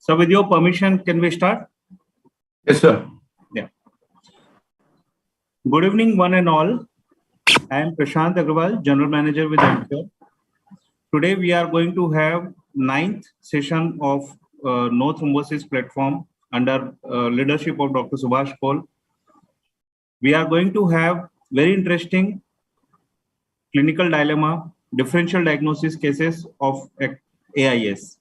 So with your permission, can we start? Yes, sir. Yeah. Good evening, one and all. I am Prashant Agrawal, General Manager with Emcure. Today we are going to have 9th session of No Thrombosis platform under leadership of Dr. Subhash Kaul. We are going to have very interesting clinical dilemma, differential diagnosis cases of AIS.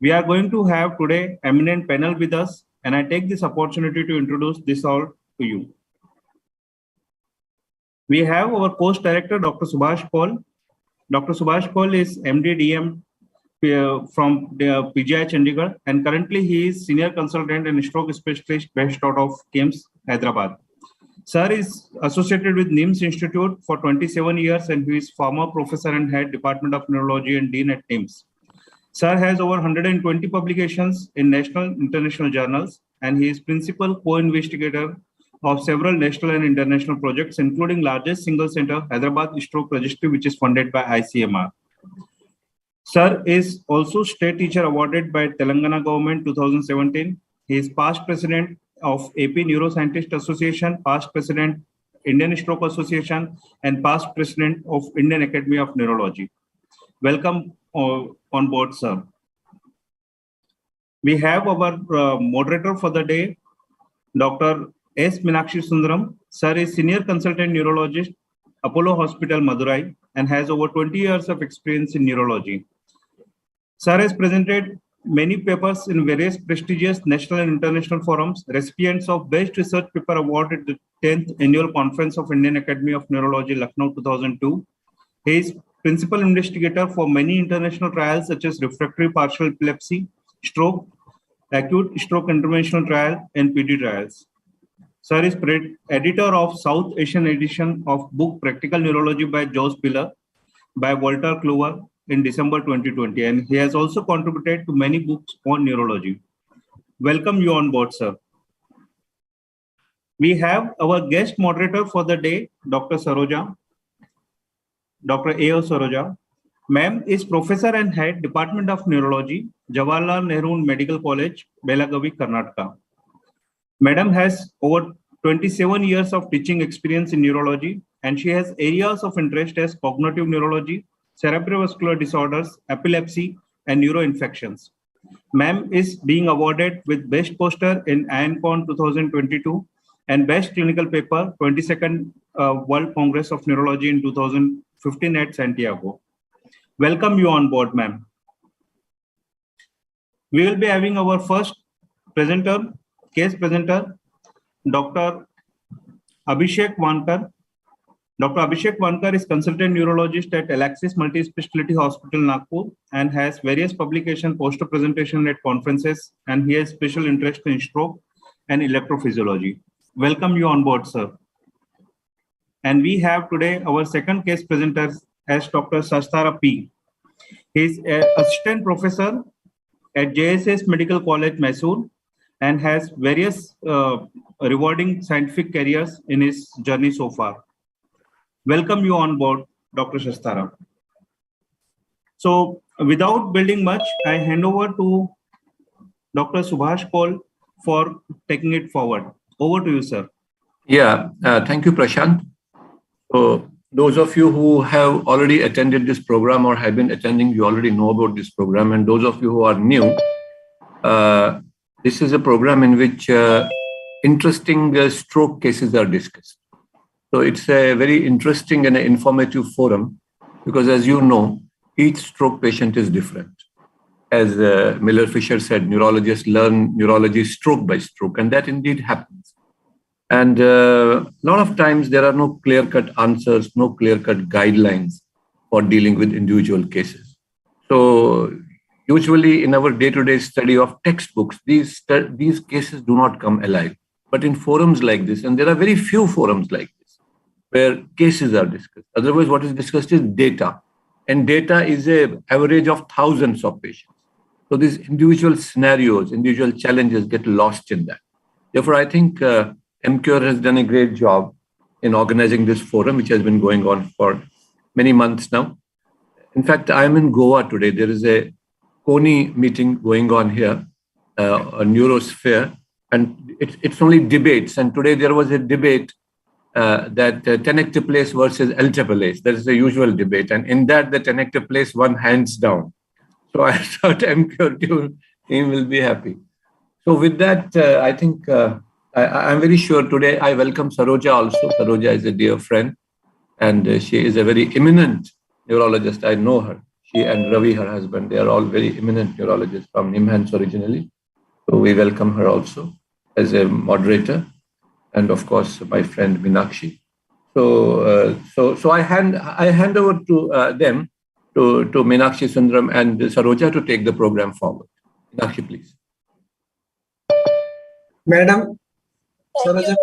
We are going to have today eminent panel with us, and I take this opportunity to introduce this all to you. We have our post director, Dr. Subhash Kaul. Dr. Subhash Kaul is MD DM from the PGI Chandigarh, and currently he is senior consultant and stroke specialist based out of KIMS, Hyderabad. Sir is associated with NIMS Institute for 27 years, and he is former professor and head Department of Neurology and Dean at NIMS. Sir has over 120 publications in national and international journals, and he is principal co-investigator of several national and international projects, including largest single center Hyderabad Stroke Registry, which is funded by ICMR. Sir is also state teacher awarded by Telangana government 2017. He is past president of AP Neuroscientist Association, past president Indian Stroke Association, and past president of Indian Academy of Neurology. Welcome on board, sir. We have our moderator for the day, Dr. S. Meenakshi Sundaram. Sir is senior consultant neurologist, Apollo Hospital, Madurai, and has over 20 years of experience in neurology. Sir has presented many papers in various prestigious national and international forums, recipients of Best Research Paper Award at the 10th Annual Conference of Indian Academy of Neurology, Lucknow 2002. He is principal investigator for many international trials such as refractory partial epilepsy, stroke, acute stroke interventional trial, and PD trials. Sir is editor of South Asian edition of book Practical Neurology by Joe Spiller by Walter Kluwer in December 2020, and he has also contributed to many books on neurology. Welcome you on board, sir. We have our guest moderator for the day, Dr. Saroja. Dr. A.O. Saroja. Ma'am is professor and head Department of Neurology, Jawaharlal Nehru Medical College, Belagavi, Karnataka. Madam has over 27 years of teaching experience in neurology, and she has areas of interest as cognitive neurology, cerebrovascular disorders, epilepsy, and neuroinfections. Ma'am is being awarded with Best Poster in INCON 2022 and Best Clinical Paper 22nd World Congress of Neurology in 2015 at Santiago. Welcome you on board, ma'am. We will be having our first presenter, case presenter, Dr. Abhishek Wankar. Dr. Abhishek Wankar is consultant neurologist at Alaxis Multi-Speciality Hospital, Nagpur, and has various publication, poster presentation at conferences, and he has special interest in stroke and electrophysiology. Welcome you on board, sir. And we have today our second case presenter as Dr. Sastara P. He is an assistant professor at JSS Medical College, Mysore, and has various rewarding scientific careers in his journey so far. Welcome you on board, Dr. Sastara. So without building much, I hand over to Dr. Subhash Kaul for taking it forward. Over to you, sir. Yeah, thank you, Prashant. So those of you who have already attended this program or have been attending, you already know about this program. And those of you who are new, this is a program in which interesting stroke cases are discussed. So it's a very interesting and informative forum because, as you know, each stroke patient is different. As Miller Fisher said, neurologists learn neurology stroke by stroke, and that indeed happens. And a lot of times there are no clear-cut answers, no clear-cut guidelines for dealing with individual cases. So usually in our day-to-day study of textbooks, these cases do not come alive. But in forums like this, and there are very few forums like this, where cases are discussed. Otherwise, what is discussed is data. And data is an average of thousands of patients. So these individual scenarios, individual challenges get lost in that. Therefore, I think Emcure has done a great job in organizing this forum, which has been going on for many months now. In fact, I am in Goa today. There is a CONI meeting going on here. a neurosphere, and it's only debates. And today there was a debate that tenecteplase versus eltaplase. That is the usual debate, and in that the tenecteplase won hands down. So I thought Emcure team will be happy. So with that, I think I'm very sure today I welcome Saroja also. Saroja is a dear friend, and she is a very eminent neurologist. I know her. She and Ravi, her husband, they are all very eminent neurologists from Nimhans originally. So we welcome her also as a moderator, and of course my friend Meenakshi. So I hand over to them, to Meenakshi Sundaram and Saroja to take the program forward. Meenakshi, please. Madam. Thank you,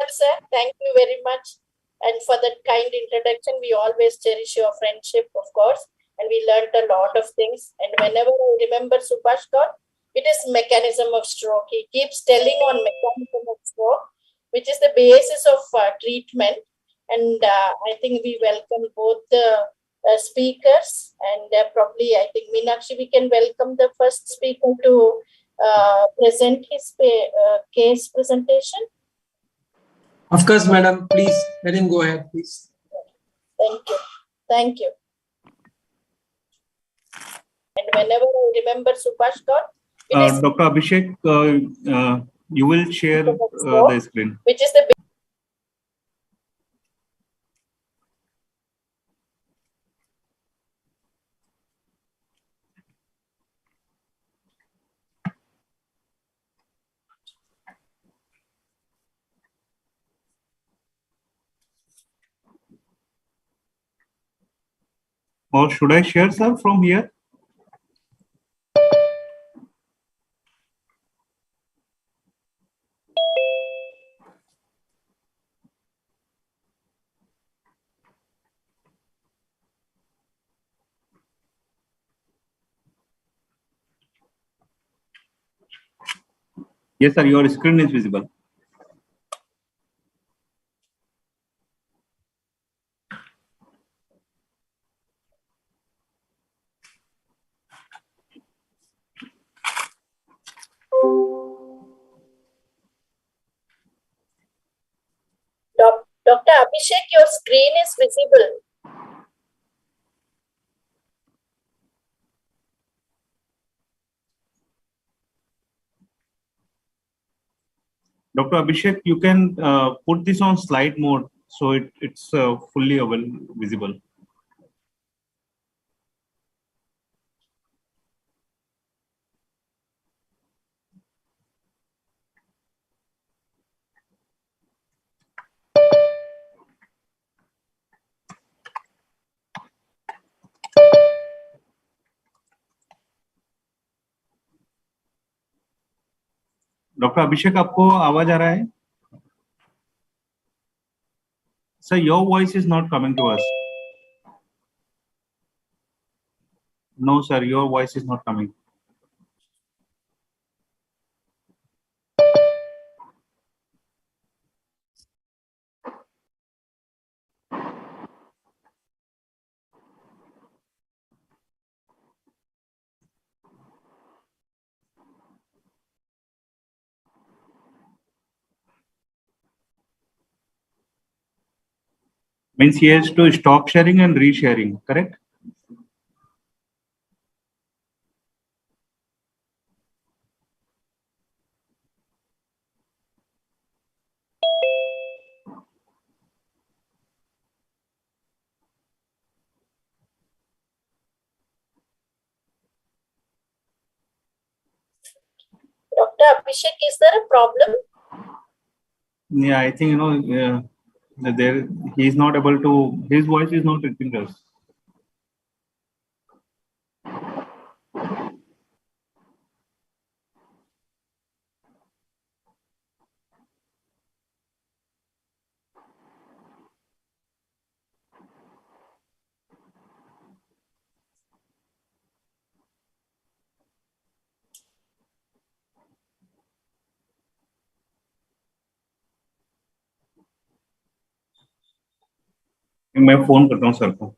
sir. Thank you very much. And for that kind introduction, we always cherish your friendship, of course, and we learned a lot of things. And whenever I remember Subhash God, it is mechanism of stroke. He keeps telling on mechanism of stroke, which is the basis of treatment. And I think we welcome both the speakers, and probably I think Meenakshi, we can welcome the first speaker to present his case presentation. Of course, madam. Please let him go ahead, please. Thank you. Thank you. And whenever I remember Subhash God, Dr. Abhishek, you will share the screen. Which is the Or should I share, sir, from here? Yes, sir, your screen is visible. Dr. Abhishek, your screen is visible. Dr. Abhishek, you can put this on slide mode so it's fully visible. Doctor Abhishek, आपको आवाज आ रहा है? Sir, your voice is not coming to us. No, sir, your voice is not coming. Means he has to stop sharing and resharing, correct? Dr. Abhishek, is there a problem? Yeah, I think, he is not able to, his voice is not reaching us. मैं phone करता हूँ sir को.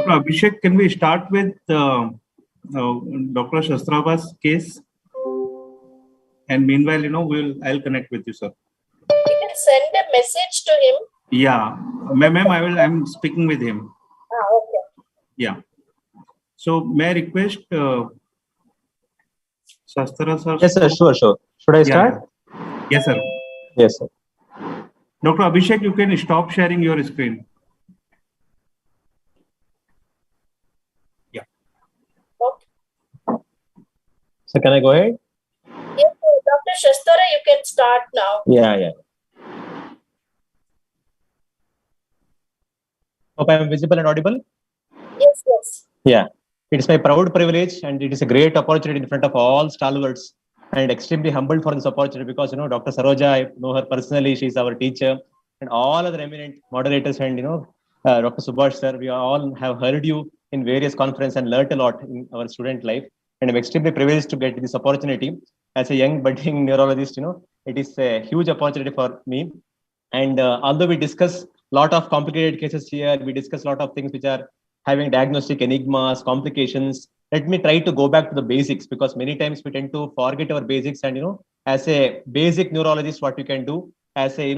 Dr. Abhishek, can we start with Dr. Shastrava's case? And meanwhile, I'll connect with you, sir. You can send a message to him. Yeah, ma'am, I'm speaking with him. Okay. Yeah. So may I request Shastra sir? Yes, sir. Sure. Should I start? Yeah. Yes, sir. Yes, sir. Dr. Abhishek, you can stop sharing your screen. Yeah. Okay. So can I go ahead? Yes, Dr. Shastara, you can start now. Yeah. Hope I am visible and audible. Yes. Yeah. It is my proud privilege and it is a great opportunity in front of all stalwarts and extremely humbled for this opportunity because, Dr. Saroja, I know her personally. She is our teacher and all other eminent moderators and, Dr. Subhash sir, we all have heard you in various conferences and learned a lot in our student life. And I'm extremely privileged to get this opportunity as a young budding neurologist. It is a huge opportunity for me. And although we discuss a lot of complicated cases here, we discuss a lot of things which are having diagnostic enigmas, complications. Let me try to go back to the basics because many times we tend to forget our basics. And, as a basic neurologist, what you can do as a,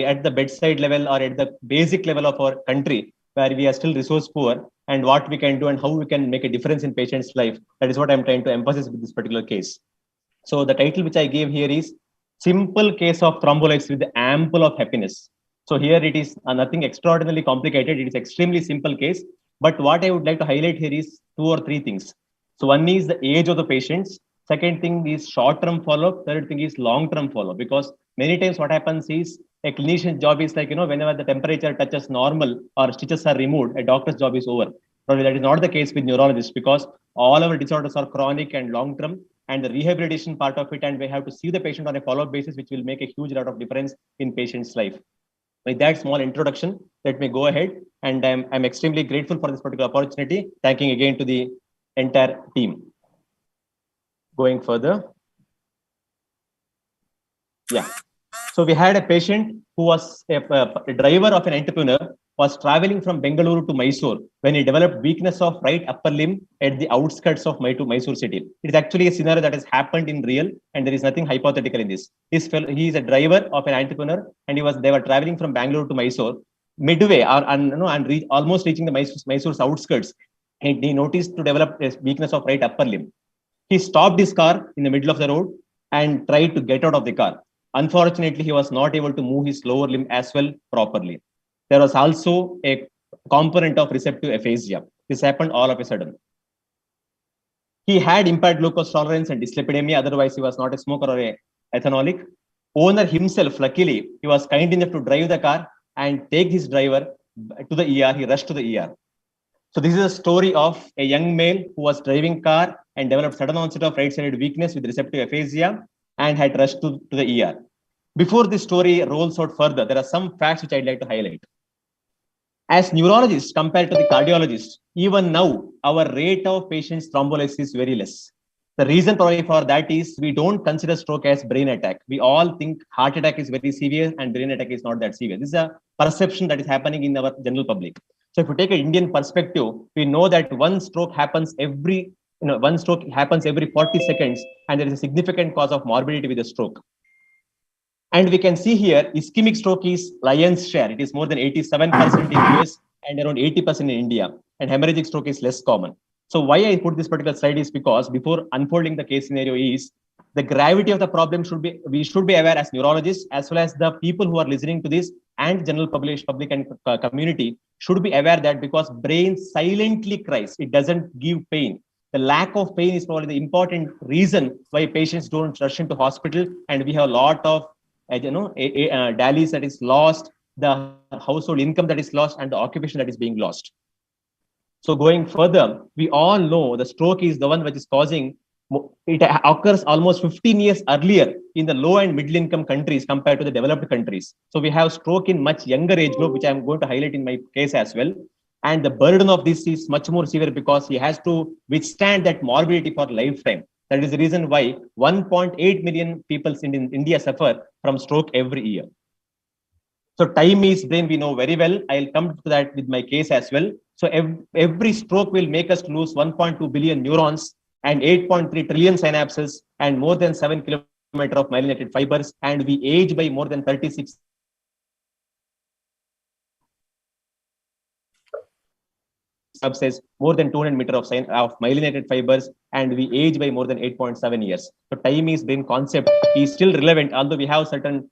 at the bedside level or at the basic level of our country, where we are still resource poor, and what we can do and how we can make a difference in patient's life. That is what I'm trying to emphasize with this particular case. So the title which I gave here is Simple Case of Thrombolysis with Ample of Happiness. So here it is nothing extraordinarily complicated. It is extremely simple case. But what I would like to highlight here is 2 or 3 things. So one is the age of the patients. Second thing is short-term follow-up. Third thing is long-term follow-up. Because many times what happens is a clinician's job is like, whenever the temperature touches normal or stitches are removed, a doctor's job is over. Probably that is not the case with neurologists because all our disorders are chronic and long-term, and the rehabilitation part of it, and we have to see the patient on a follow-up basis, which will make a huge lot of difference in patient's life. With that small introduction, let me go ahead, and I'm extremely grateful for this particular opportunity. Thanking again to the entire team. Going further. Yeah. So we had a patient who was a driver of an entrepreneur, was traveling from Bengaluru to Mysore when he developed weakness of right upper limb at the outskirts of Mysore city. It is actually a scenario that has happened in real, and there is nothing hypothetical in this. He is a driver of an entrepreneur, and they were traveling from Bangalore to Mysore. Midway, almost reaching the Mysore's outskirts, and he noticed to develop a weakness of right upper limb. He stopped his car in the middle of the road and tried to get out of the car. Unfortunately, he was not able to move his lower limb as well properly. There was also a component of receptive aphasia. This happened all of a sudden. He had impaired glucose tolerance and dyslipidemia. Otherwise, he was not a smoker or a ethanolic. Owner himself, luckily, he was kind enough to drive the car and take his driver to the ER. He rushed to the ER. So this is a story of a young male who was driving car and developed sudden onset of right-sided weakness with receptive aphasia and had rushed to the ER. Before this story rolls out further, there are some facts which I'd like to highlight. As neurologists compared to the cardiologists, even now, our rate of patients thrombolysis is very less. The reason probably for that is we don't consider stroke as brain attack. We all think heart attack is very severe and brain attack is not that severe. This is a perception that is happening in our general public. So if you take an Indian perspective, we know that one stroke happens every 40 seconds, and there is a significant cause of morbidity with a stroke. And we can see here, ischemic stroke is lion's share. It is more than 87% in US and around 80% in India. And hemorrhagic stroke is less common. So why I put this particular slide is because before unfolding the case scenario is the gravity of the problem we should be aware as neurologists, as well as the people who are listening to this and general public and community should be aware that because brain silently cries, it doesn't give pain. The lack of pain is probably the important reason why patients don't rush into hospital, and we have a lot of dailies that is lost, the household income that is lost, and the occupation that is being lost. So going further, we all know the stroke is the one which is causing, it occurs almost 15 years earlier in the low and middle income countries compared to the developed countries. So we have stroke in much younger age group, which I'm going to highlight in my case as well. And the burden of this is much more severe because he has to withstand that morbidity for lifetime. That is the reason why 1.8 million people in India suffer from stroke every year. So time is brain, we know very well. I'll come to that with my case as well. So every stroke will make us lose 1.2 billion neurons and 8.3 trillion synapses and more than 7 kilometers of myelinated fibers. And we age by more than 36 says more than 200 meters of myelinated fibers, and we age by more than 8.7 years. So time is brain concept is still relevant, although we have certain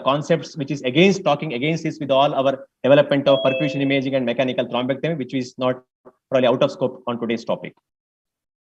concepts which is talking against this with all our development of perfusion imaging and mechanical thrombectomy, which is not probably out of scope on today's topic.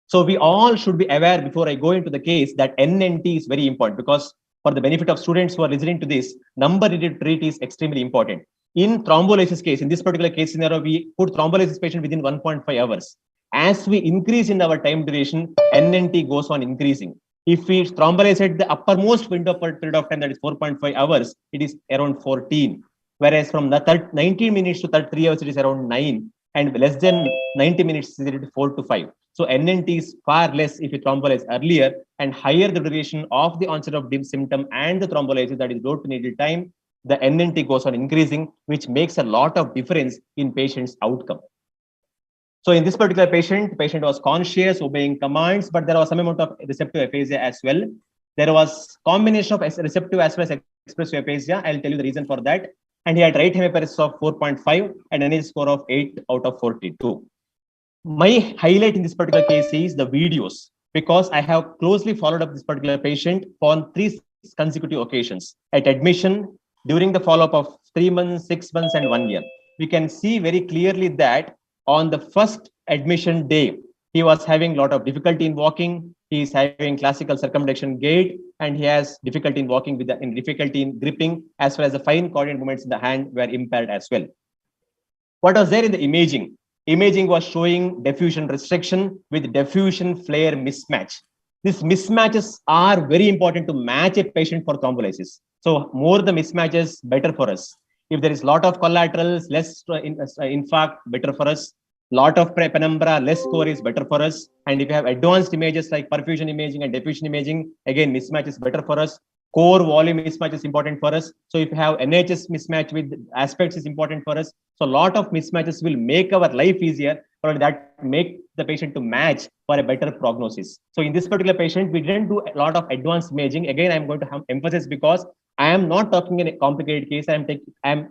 So we all should be aware before I go into the case that NNT is very important, because for the benefit of students who are listening to this, number needed to treat is extremely important. In thrombolysis case, in this particular case scenario, we put thrombolysis patient within 1.5 hours. As we increase in our time duration, NNT goes on increasing. If we thrombolyze at the uppermost window per period of time, that is 4.5 hours, it is around 14. Whereas from the 90 minutes to 33 hours, it is around 9. And less than 90 minutes, it is 4 to 5. So NNT is far less if you thrombolyze earlier, and higher the duration of the onset of dim symptom and the thrombolysis, that is low to needed time, the NNT goes on increasing, which makes a lot of difference in patient's outcome. So in this particular patient was conscious, obeying commands, but there was some amount of receptive aphasia as well. There was combination of receptive as well as expressive aphasia. I'll tell you the reason for that. And he had right hemiparesis of 4.5 and NH score of 8 out of 42. My highlight in this particular case is the videos, because I have closely followed up this particular patient on 3 consecutive occasions at admission, during the follow-up of 3 months, 6 months, and 1 year. We can see very clearly that on the first admission day, he was having a lot of difficulty in walking. He is having classical circumflexion gait, and he has difficulty in walking difficulty in gripping, as well as the fine coordinate movements in the hand were impaired as well. What was there in the imaging? Imaging was showing diffusion restriction with diffusion flare mismatch. These mismatches are very important to match a patient for thrombolysis. So more the mismatches, better for us. If there is a lot of collaterals, less infarct, better for us. Lot of penumbra, less score is better for us. And if you have advanced images like perfusion imaging and diffusion imaging, again, mismatch is better for us. Core volume mismatch is important for us. So if you have NHS mismatch with aspects is important for us. So a lot of mismatches will make our life easier, or that make the patient to match for a better prognosis. So in this particular patient, we didn't do a lot of advanced imaging. Again, I'm going to have emphasis because I am not talking in a complicated case. I'm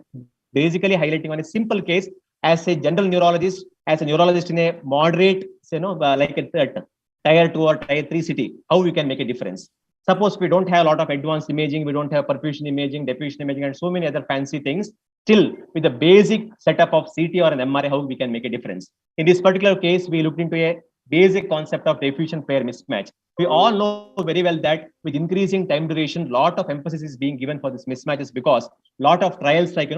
basically highlighting on a simple case as a general neurologist, as a neurologist in a moderate, like a tier 2 or tier 3 city, how we can make a difference. Suppose we don't have a lot of advanced imaging, we don't have perfusion imaging, diffusion imaging, and so many other fancy things. Still, with the basic setup of CT or an MRI, how we can make a difference. In this particular case, we looked into a basic concept of diffusion flare mismatch. We all know very well that with increasing time duration, lot of emphasis is being given for this mismatches, because lot of trials like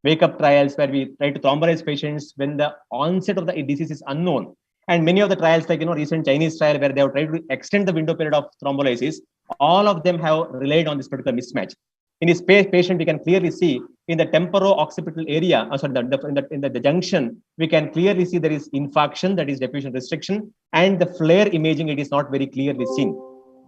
wake up trials where we try to thrombolyze patients when the onset of the disease is unknown. And many of the trials like recent Chinese trial where they have tried to extend the window period of thrombolysis, all of them have relied on this particular mismatch. In this patient, we can clearly see in the temporo-occipital area, in the junction, we can clearly see there is infarction, that is diffusion restriction, and the flare imaging, it is not very clearly seen.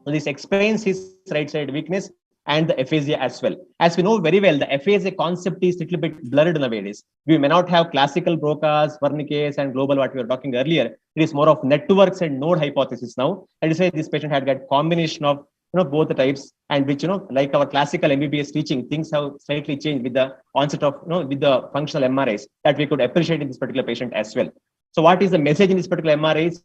So this explains his right side weakness and the aphasia as well. As we know very well, the aphasia concept is a little bit blurred nowadays. We may not have classical Broca's, Wernicke's, and global, what we were talking earlier. It is more of networks and node hypothesis now. And you say this patient had got combination of both the types, and which like our classical MBBS teaching, things have slightly changed with the onset of with the functional MRIs that we could appreciate in this particular patient as well. So what is the message in this particular MRIs?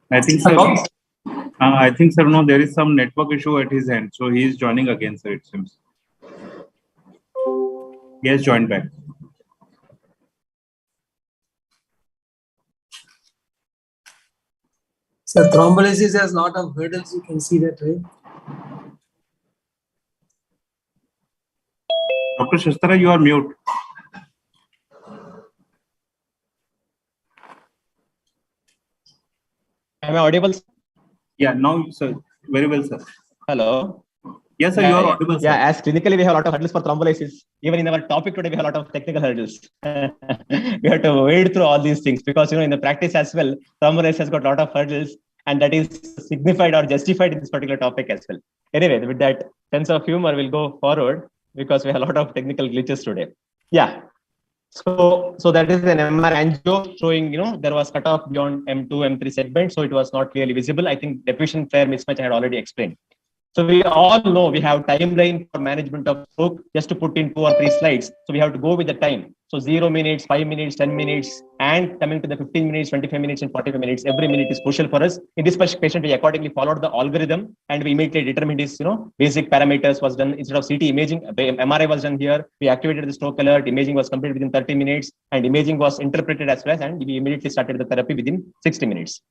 I think, sir. I think, sir, no, there is some network issue at his end, so he is joining again, sir. It seems he has joined back. So thrombolysis has a lot of hurdles. You can see that, right? Dr. Shastara, you are mute. Am I audible? Yeah, now, sir. Very well, sir. Hello. Yes, sir, you are audible, sir. Yeah, as clinically we have a lot of hurdles for thrombolysis. Even in our topic today, we have a lot of technical hurdles. We have to wade through all these things because, in the practice as well, thrombolysis has got a lot of hurdles, and that is signified or justified in this particular topic as well. Anyway, with that sense of humor, we'll go forward because we have a lot of technical glitches today. Yeah. So that is an MR angio showing, there was cutoff beyond M2, M3 segment, so it was not clearly visible. I think diffusion flare mismatch I had already explained. So we all know we have timeline for management of stroke. Just to put in 2 or 3 slides, so we have to go with the time. So 0 minutes, 5 minutes, 10 minutes, and coming to the 15 minutes, 25 minutes, and 45 minutes. Every minute is crucial for us. In this patient, we accordingly followed the algorithm, and we immediately determined his, basic parameters was done instead of CT imaging. MRI was done here. We activated the stroke alert. Imaging was completed within 30 minutes, and imaging was interpreted as well, and we immediately started the therapy within 60 minutes.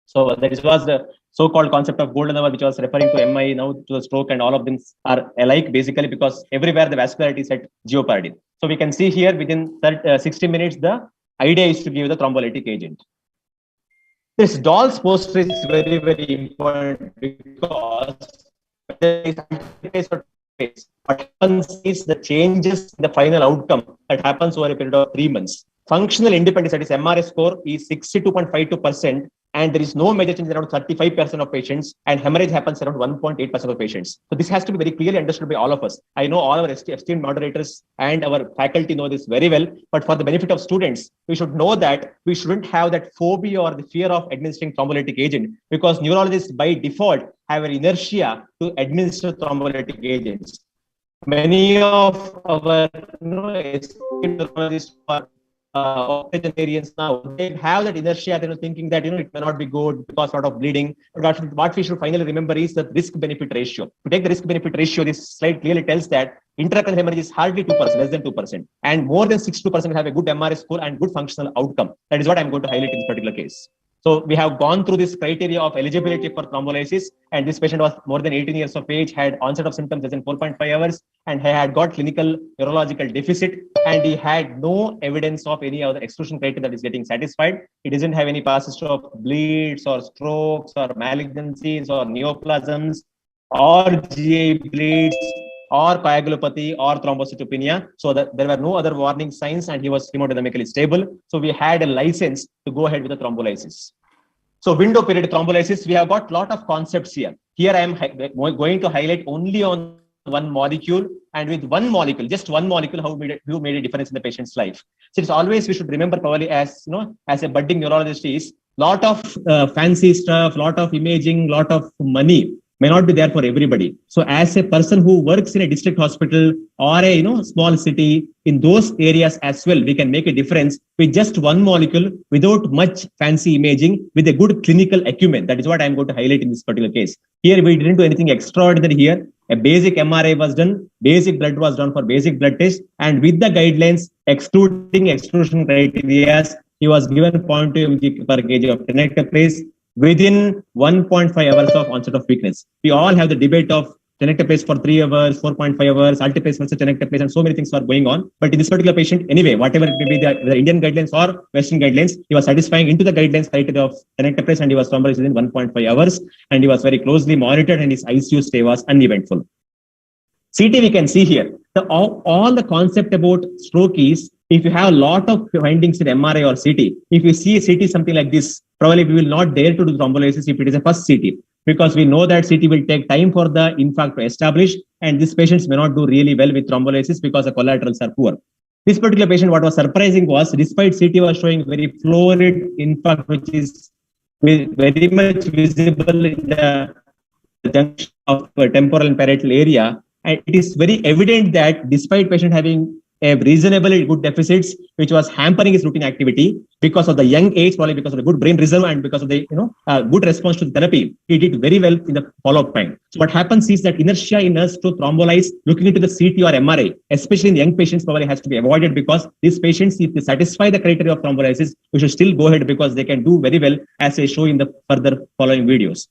So that was the so-called concept of golden hour, which was referring to MI, now to the stroke, and all of them are alike basically because everywhere the vascularity is at jeopardy. So we can see here within 60 minutes, the idea is to give the thrombolytic agent. This Dahl's poster is very, very important because what happens is the changes in the final outcome that happens over a period of 3 months. Functional independence, that is MRS score, is 62.52%, and there is no major change in around 35% of patients, and hemorrhage happens around 1.8% of patients. So this has to be very clearly understood by all of us. I know all our esteemed moderators and our faculty know this very well, but for the benefit of students, we should know that we shouldn't have that phobia or the fear of administering thrombolytic agent, because neurologists by default have an inertia to administer thrombolytic agents. Many of our esteemed neurologists are octogenarians now, they have that inertia, thinking that it may not be good because sort of bleeding. But what we should finally remember is the risk-benefit ratio. To take the risk-benefit ratio, this slide clearly tells that intracardial hemorrhage is hardly 2%, less than 2%, and more than 62% have a good MRS score and good functional outcome. That is what I'm going to highlight in this particular case. So we have gone through this criteria of eligibility for thrombolysis, and this patient was more than 18 years of age, had onset of symptoms within 4.5 hours, and he had got clinical neurological deficit, and he had no evidence of any other exclusion criteria that is getting satisfied. He doesn't have any past history of bleeds or strokes or malignancies or neoplasms or GI bleeds or coagulopathy or thrombocytopenia. So that there were no other warning signs, and he was hemodynamically stable. So we had a license to go ahead with the thrombolysis. So window period thrombolysis, we have got a lot of concepts here. Here I am going to highlight only on one molecule, and with one molecule, just one molecule, who made a difference in the patient's life. So it's always, we should remember probably as as a budding neurologist, is lot of fancy stuff, lot of imaging, lot of money may not be there for everybody. So as a person who works in a district hospital or a small city, in those areas as well, we can make a difference with just one molecule without much fancy imaging, with a good clinical acumen. That is what I'm going to highlight in this particular case. Here we didn't do anything extraordinary here. A basic MRI was done, basic blood was done for basic blood test, and with the guidelines excluding exclusion criteria, he was given 0.2 mg per kg of tenectase within 1.5 hours of onset of weakness. We all have the debate of tenectase for 3 hours, 4.5 hours, alteplase versus tenectase, and so many things are going on. But in this particular patient, anyway, whatever it may be, the Indian guidelines or Western guidelines, he was satisfying into the guidelines criteria of tenectase, and he was thrombolyzed within 1.5 hours, and he was very closely monitored, and his ICU stay was uneventful. CT we can see here. All the concept about stroke is, if you have a lot of findings in MRI or CT, if you see a CT something like this, probably we will not dare to do thrombolysis if it is a first CT, because we know that CT will take time for the infarct to establish, and these patients may not do really well with thrombolysis because the collaterals are poor. This particular patient, what was surprising was, despite CT was showing very florid infarct, which is very much visible in the junction of temporal and parietal area, and it is very evident that despite patient having a reasonably good deficits, which was hampering his routine activity because of the young age, probably because of the good brain reserve and because of the good response to the therapy. He did very well in the follow-up time. So what happens is that inertia in us to thrombolyze, looking into the CT or MRI, especially in young patients, probably has to be avoided because these patients, if they satisfy the criteria of thrombolysis, we should still go ahead because they can do very well, as I show in the further following videos.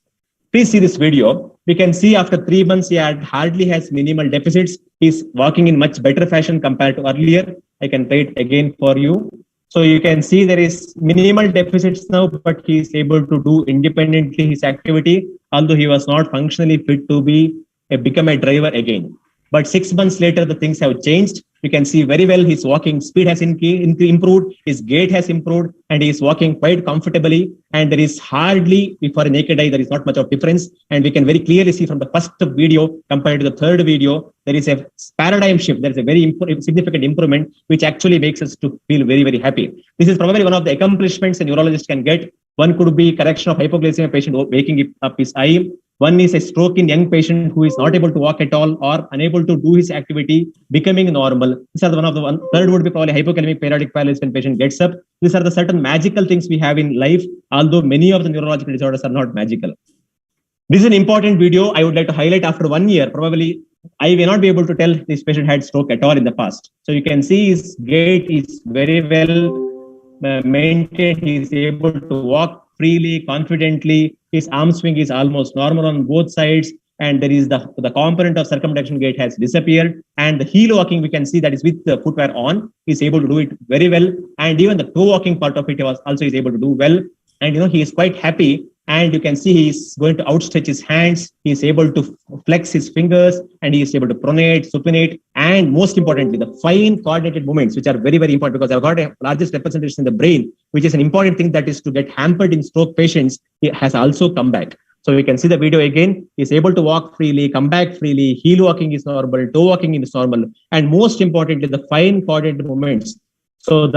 Please see this video. We can see after 3 months, he hardly has minimal deficits. He's walking in much better fashion compared to earlier. I can play it again for you. So you can see there is minimal deficits now, but he is able to do independently his activity, although he was not functionally fit to become a driver again. But 6 months later, the things have changed. You can see very well his walking speed has improved, his gait has improved, and he is walking quite comfortably. And there is hardly, for a naked eye, there is not much of difference. And we can very clearly see from the first video compared to the third video, there is a paradigm shift. There is a very significant improvement, which actually makes us to feel very, very happy. This is probably one of the accomplishments a neurologist can get. One could be correction of hypoglycemia patient waking up his eye. One is a stroke in young patient who is not able to walk at all or unable to do his activity, becoming normal. These are one. Third would be probably hypokalemic periodic paralysis when patient gets up. These are the certain magical things we have in life, although many of the neurological disorders are not magical. This is an important video I would like to highlight. After 1 year, probably I may not be able to tell this patient had stroke at all in the past. So you can see his gait is very well maintained. He is able to walk freely, confidently. His arm swing is almost normal on both sides. And there is the component of circumduction gait has disappeared. And the heel walking, we can see that is with the footwear on. He's able to do it very well. And even the toe walking part of it was also is able to do well. And he is quite happy. And you can see he is going to outstretch his hands. He is able to flex his fingers, and he is able to pronate, supinate, and most importantly, the fine coordinated movements, which are very, very important because I've got a largest representation in the brain, which is an important thing that is to get hampered in stroke patients. It has also come back. So we can see the video again. He's able to walk freely, come back freely. Heel walking is normal, toe walking is normal, and most importantly, the fine coordinated movements. So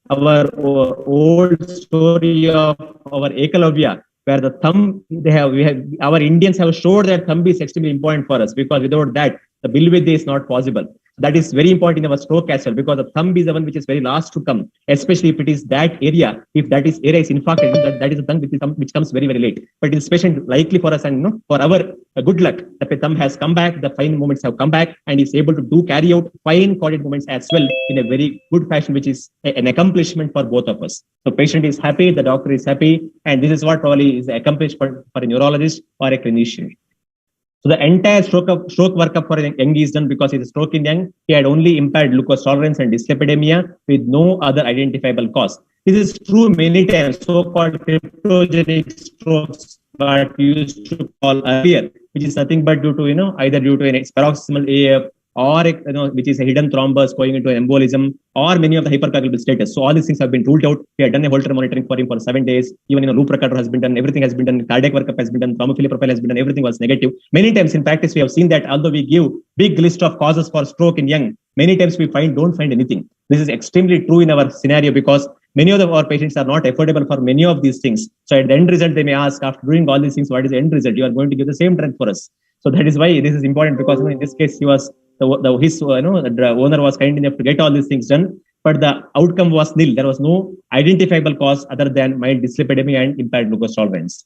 our old story of our ekalavya, where the thumb, our Indians have showed that thumb is extremely important for us because without that, the bilvidya is not possible. That is very important in our stroke as well because the thumb is the one which is very last to come, especially if it is that area. If that area is infarcted, that is the thumb which comes very, very late. But it's especially likely for us and for our good luck that the thumb has come back, the fine movements have come back, and is able to carry out fine coordinated movements as well in a very good fashion, which is an accomplishment for both of us. So patient is happy, the doctor is happy, and this is what probably is accomplished for a neurologist or a clinician. So the entire stroke workup for young is done because he's a stroke in young. He had only impaired glucose tolerance and dyslipidemia with no other identifiable cause. This is true many times, so-called cryptogenic strokes, what we used to call earlier, which is nothing but due to, either due to an paroxysmal AF or which is a hidden thrombus going into an embolism, or many of the hypercoagulable status. So all these things have been ruled out. We have done a Holter monitoring for him for 7 days. Even loop recorder has been done. Everything has been done. Cardiac workup has been done. Thrombophilia profile has been done. Everything was negative. Many times in practice, we have seen that although we give big list of causes for stroke in young, many times we don't find anything. This is extremely true in our scenario because many of our patients are not affordable for many of these things. So at the end result, they may ask, after doing all these things, what is the end result? You are going to give the same drug for us. So that is why this is important because in this case, he was the owner was kind enough to get all these things done, but the outcome was nil. There was no identifiable cause other than mild dyslipidemia and impaired glucose tolerance.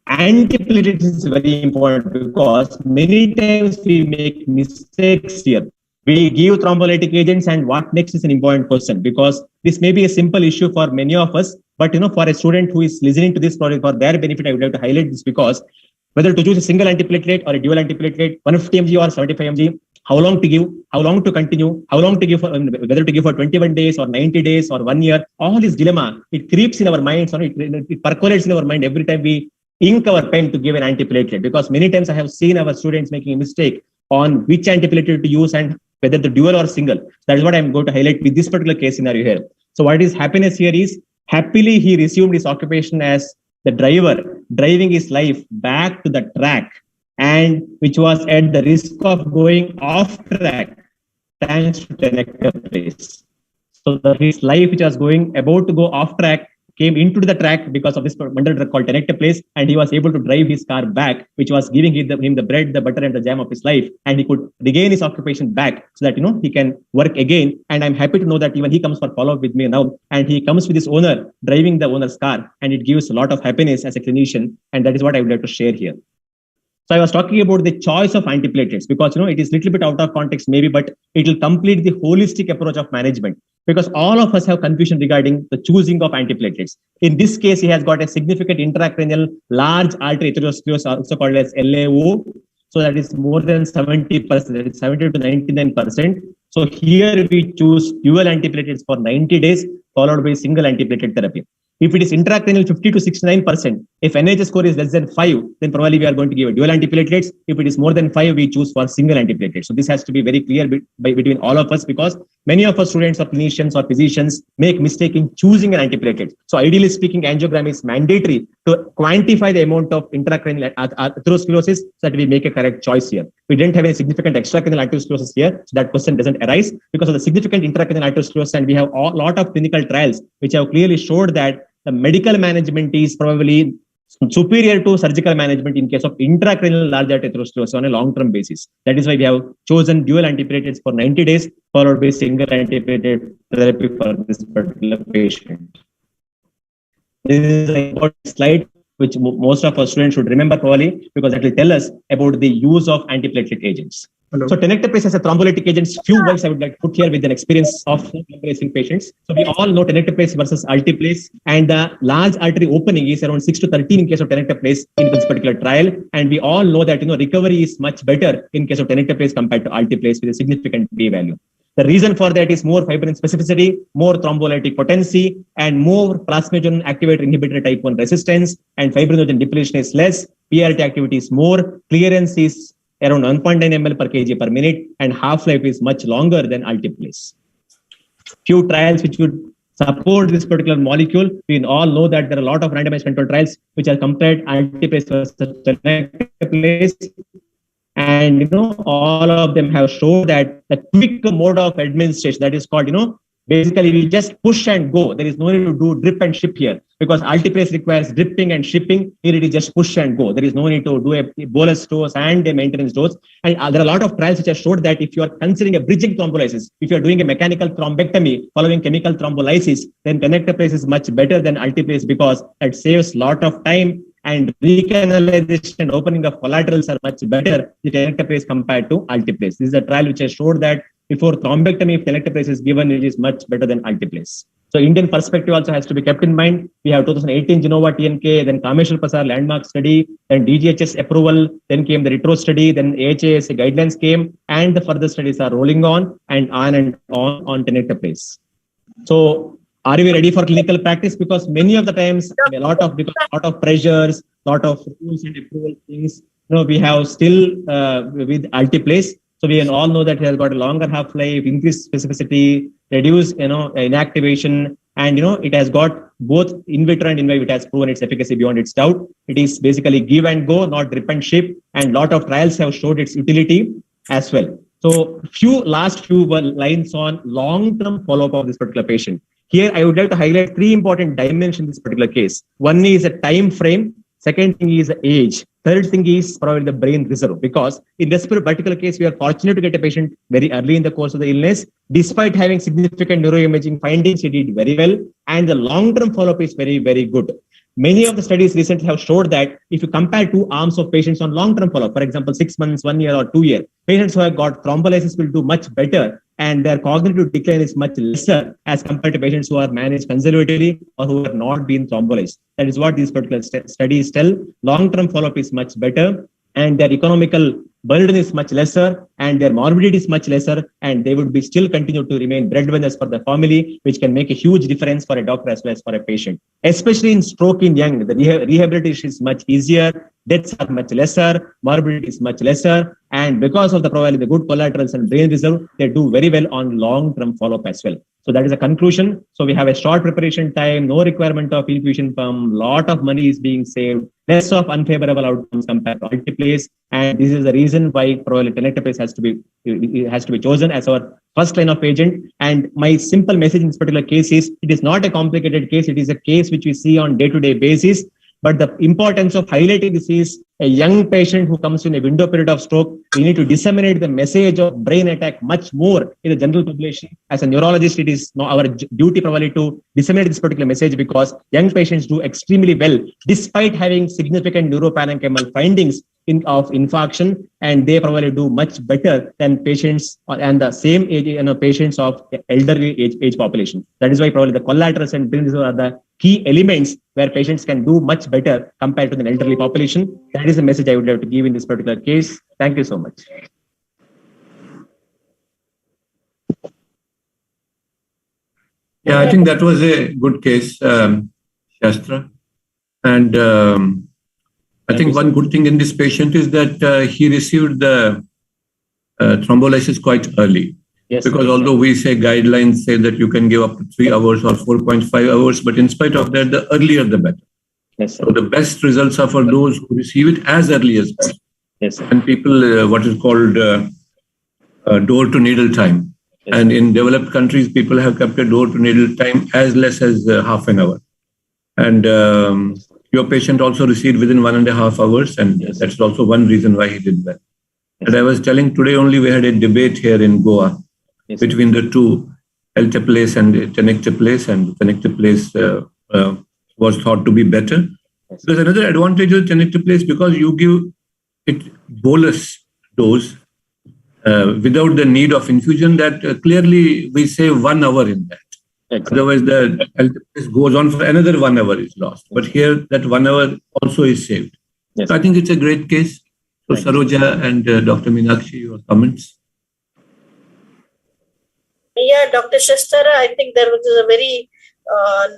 Antiplatelets is very important because many times we make mistakes here. We give thrombolytic agents, and what next is an important question because this may be a simple issue for many of us, but for a student who is listening to this project for their benefit, I would like to highlight this because whether to choose a single antiplatelet or a dual antiplatelet, 150 mg or 75 mg, how long to give, how long to continue, how long to give for, whether to give for 21 days or 90 days or 1 year, all this dilemma, it creeps in our minds, it percolates in our mind every time we ink our pen to give an antiplatelet because many times I have seen our students making a mistake on which antiplatelet to use and whether the dual or single. That is what I'm going to highlight with this particular case scenario here. So what is happiness here is happily he resumed his occupation as the driver, driving his life back to the track, and which was at the risk of going off track thanks to Tenectase. So his life, which was about to go off track, came into the track because of this bundle drug called Tenectase, and he was able to drive his car back, which was giving him the bread, the butter, and the jam of his life, and he could regain his occupation back so that he can work again. And I'm happy to know that even he comes for follow-up with me now, and he comes with his owner driving the owner's car, and it gives a lot of happiness as a clinician, and that is what I would like to share here. So I was talking about the choice of antiplatelets because it is a little bit out of context maybe, but it will complete the holistic approach of management, because all of us have confusion regarding the choosing of antiplatelets. In this case, he has got a significant intracranial large artery atherosclerosis, also called as LAO. So that is more than 70%, that is 70 to 99%. So here we choose dual antiplatelets for 90 days, followed by single antiplatelet therapy. If it is intracranial 50 to 69%, if NIH score is less than 5, then probably we are going to give a dual antiplatelets. If it is more than 5, we choose for single antiplatelets. So this has to be very clear between all of us, because many of us students or clinicians or physicians make mistake in choosing an antiplatelet. So ideally speaking, angiogram is mandatory to quantify the amount of intracranial atherosclerosis so that we make a correct choice here. We didn't have any significant extracranial atherosclerosis here, so that question doesn't arise because of the significant intracranial atherosclerosis, and we have a lot of clinical trials which have clearly showed that the medical management is probably superior to surgical management in case of intracranial large artery atherosclerosis on a long-term basis. That is why we have chosen dual antiplatelets for 90 days, followed by single antiplatelet therapy for this particular patient. This is an important slide which most of our students should remember probably, because that will tell us about the use of antiplatelet agents. Hello. So Tenectase as a thrombolytic agent, few words I would like to put here with an experience of thrombolyzing patients. So we all know Tenectase versus Altiplase, and the large artery opening is around 6 to 13 in case of Tenectase in this particular trial. And we all know that recovery is much better in case of Tenectase compared to Altiplase with a significant p-value. The reason for that is more fibrin specificity, more thrombolytic potency, and more plasminogen activator inhibitor type 1 resistance, and fibrinogen depletion is less, PRT activity is more, clearance is around 1.9 ml per kg per minute, and half-life is much longer than Altiplase. Few trials which would support this particular molecule, we all know that there are a lot of randomized control trials which are compared Altiplase versus Tenectase. And all of them have shown that the quick mode of administration, that is called basically we just push and go. There is no need to do drip and ship here, because Altiplase requires dripping and shipping. Here it is just push and go. There is no need to do a bolus dose and a maintenance dose. And there are a lot of trials which have showed that if you are considering a bridging thrombolysis, if you are doing a mechanical thrombectomy following chemical thrombolysis, then Tenectase is much better than Altiplase, because it saves a lot of time, and recanalization and opening of collaterals are much better with Tenectase compared to Altiplase. This is a trial which has showed that before thrombectomy, if Tenectase is given, it is much better than Altiplase. So Indian perspective also has to be kept in mind. We have 2018 Genova TNK, then Kameshwar Prasad landmark study, then DGHS approval, then came the retro study, then AHAS guidelines came, and the further studies are rolling on on Tenectase. So are we ready for clinical practice? Because many of the times, a lot of pressures, lot of rules and approval things, we have still with Altiplase. So we all know that it has got a longer half-life, increased specificity, reduced inactivation, and it has got both in vitro and in vivo. It has proven its efficacy beyond its doubt. It is basically give and go, not drip and ship, and lot of trials have showed its utility as well. So last few lines on long-term follow-up of this particular patient. Here, I would like to highlight 3 important dimensions in this particular case. One is a time frame. Second thing is age. Third thing is probably the brain reserve, because in this particular case, we are fortunate to get a patient very early in the course of the illness. Despite having significant neuroimaging findings, he did very well. And the long-term follow-up is very, very good. Many of the studies recently have showed that if you compare 2 arms of patients on long-term follow-up, for example, 6 months, 1 year, or 2 years, patients who have got thrombolysis will do much better, and their cognitive decline is much lesser as compared to patients who are managed conservatively or who are not being thrombolized. That is what these particular studies tell. Long-term follow-up is much better, and their economical burden is much lesser, and their morbidity is much lesser, and they would be still continue to remain breadwinners for the family, which can make a huge difference for a doctor as well as for a patient. Especially in stroke in young, the rehabilitation is much easier, deaths are much lesser, morbidity is much lesser, And because of the probably the good collaterals and brain reserve, they do very well on long-term follow-up as well. So that is a conclusion. So we have a short preparation time, no requirement of infusion pump, lot of money is being saved, less of unfavorable outcomes compared to Alteplase. And this is the reason why probably Tenectase has to be chosen as our first line of agent. And my simple message in this particular case is, it is not a complicated case. It is a case which we see on day-to-day basis. But the importance of highlighting this is a young patient who comes in a window period of stroke. We need to disseminate the message of brain attack much more in the general population. As a neurologist, it is our duty probably to disseminate this particular message, because young patients do extremely well despite having significant neuroparenchymal findings of infarction, and they probably do much better than patients and the same age, patients of elderly age population. That is why probably the collaterals and brain reserve are the key elements where patients can do much better compared to the elderly population. That is the message I would like to give in this particular case. Thank you so much. Yeah, I think that was a good case, Shastra. And I think one good thing in this patient is that he received the thrombolysis quite early. Yes, because although we say guidelines say that you can give up to 3 hours or 4.5 hours, but in spite of that, the earlier the better. Yes, sir. So the best results are for those who receive it as early as possible. Yes, sir. And people, what is called door to needle time. Yes, and in developed countries, people have kept a door to needle time as less as half an hour. And your patient also received within 1.5 hours. And yes, that's also one reason why he did well. Yes. And I was telling today only we had a debate here in Goa. Yes, between the two, Alteplase and Tenectase, and Tenectase was thought to be better. Yes. There's another advantage of Tenectase because you give it bolus dose without the need of infusion. That clearly we save 1 hour in that. Exactly. Otherwise, the Alteplase goes on for another 1 hour is lost. But here, that 1 hour also is saved. Yes. So I think it's a great case. So Saroja and Dr. Meenakshi, your comments. Yeah, Dr. Shastara, I think there was a very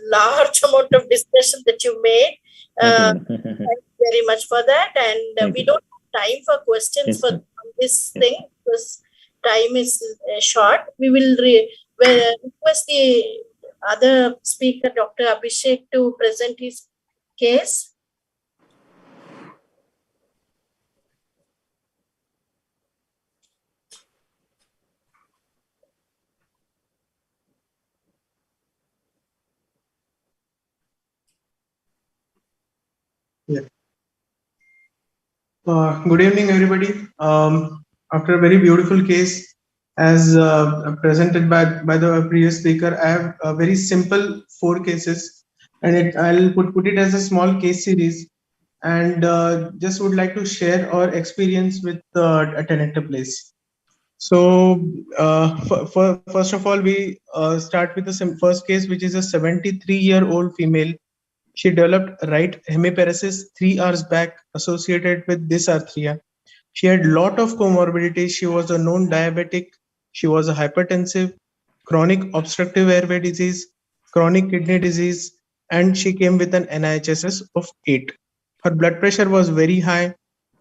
large amount of discussion that you made. Thank you very much for that. And we don't have time for questions for this thing because time is short. We will request the other speaker, Dr. Abhishek, to present his case. Yeah. Good evening, everybody. After a very beautiful case, as presented by the previous speaker, I have a very simple 4 cases, and I'll put it as a small case series, and just would like to share our experience with Tenectase. So, first of all, we start with the first case, which is a 73-year-old female. She developed right hemiparesis 3 hours back associated with dysarthria. She had a lot of comorbidities. She was a known diabetic. She was a hypertensive, chronic obstructive airway disease, chronic kidney disease, and she came with an NIHSS of 8. Her blood pressure was very high,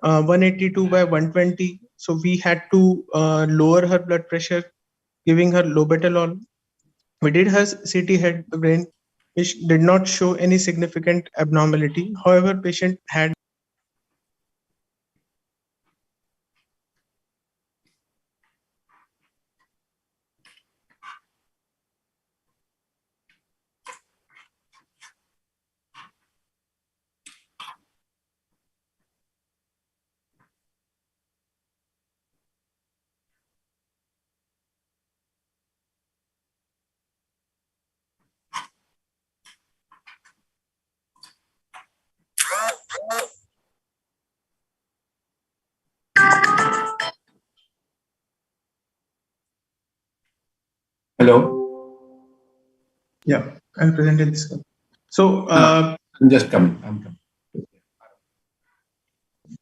182 by 120. So we had to lower her blood pressure, giving her lobetalol. We did her CT head brain, which did not show any significant abnormality. However, patient had Hello. Yeah, I'll present this. So I'm just coming. I'm coming.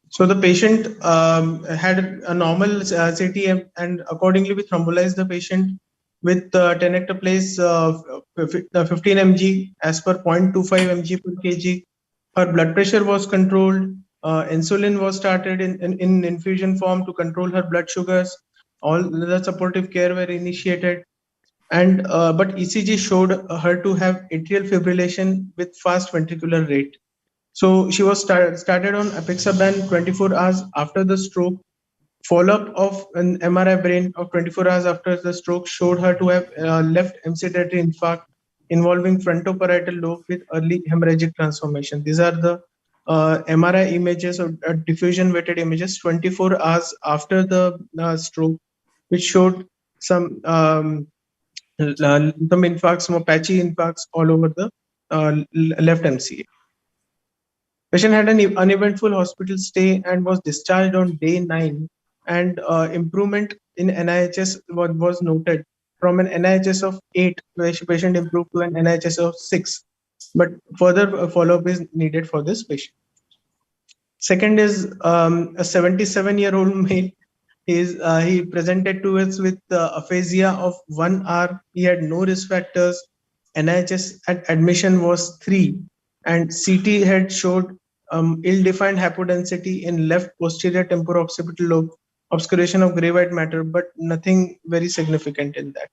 So the patient had a normal CT, and accordingly we thrombolized the patient with Tenectase 15 mg as per 0.25 mg per kg. Her blood pressure was controlled. Insulin was started in infusion form to control her blood sugars. All the supportive care were initiated, and but ECG showed her to have atrial fibrillation with fast ventricular rate. So she was started on apixaban 24 hours after the stroke. Follow-up of an MRI brain of 24 hours after the stroke showed her to have left MC-tertiary infarct involving frontoparietal lobe with early hemorrhagic transformation. These are the MRI images or diffusion-weighted images 24 hours after the stroke, which showed some infarcts, more patchy infarcts all over the left MCA. Patient had an uneventful hospital stay and was discharged on day 9, and improvement in NIHS was noted from an NIHS of 8, where patient improved to an NIHS of 6, but further follow-up is needed for this patient. Second is a 77-year-old male. He presented to us with aphasia of 1 hour. He had no risk factors. NIHS at admission was 3, and CT had showed ill-defined hypodensity in left posterior temporooccipital lobe, obscuration of gray white matter, but nothing very significant in that.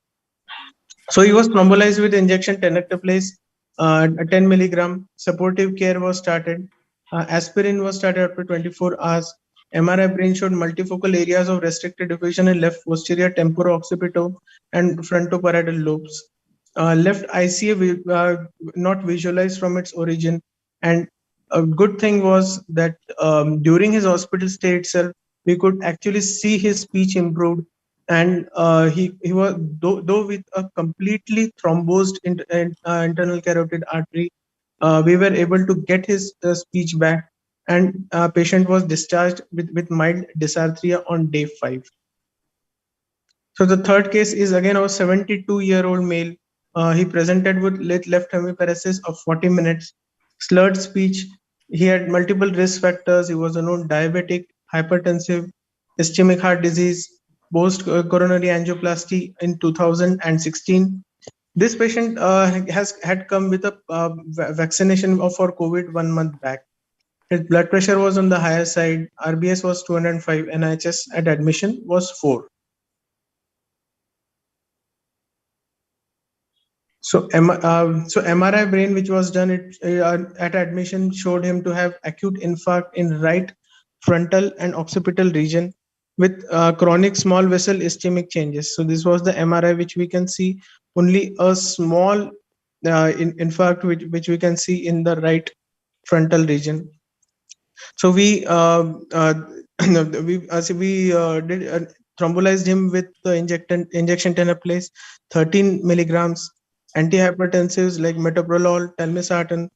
So he was thrombolized with injection Tenectase, 10 milligram. Supportive care was started. Aspirin was started after 24 hours. MRI brain showed multifocal areas of restricted diffusion in left posterior temporooccipital and frontoparietal lobes. Left ICA not visualized from its origin, and a good thing was that during his hospital stay itself, we could actually see his speech improved, and he was though with a completely thrombosed internal carotid artery, we were able to get his speech back, and patient was discharged with mild dysarthria on day 5. So the third case is again a 72-year-old male. He presented with left hemiparesis of 40 minutes, slurred speech. He had multiple risk factors. He was a known diabetic, hypertensive, ischemic heart disease, post coronary angioplasty in 2016. This patient had come with a vaccination for COVID 1 month back. His blood pressure was on the higher side. RBS was 205. NIHS at admission was 4. So MRI brain, which was done at admission, showed him to have acute infarct in right frontal and occipital region with chronic small vessel ischemic changes. So this was the MRI, which we can see only a small infarct, which we can see in the right frontal region. So we did thrombolized him with the injection Tenectase, 13 milligrams, antihypertensives like metoprolol, telmisartan,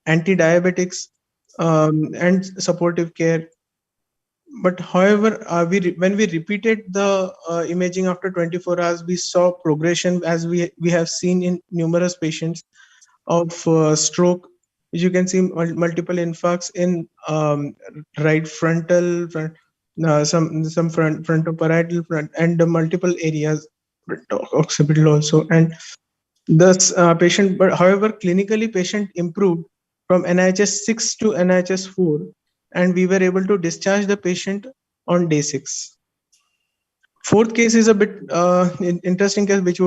anti-diabetics, and supportive care. But however, when we repeated the imaging after 24 hours, we saw progression, as we have seen in numerous patients of stroke. You can see multiple infarcts in right frontal, some frontoparietal front, and multiple areas, occipital also. And this patient, but however, clinically patient improved from NIHS 6 to NIHS 4, and we were able to discharge the patient on day 6. Fourth case is a bit interesting case, which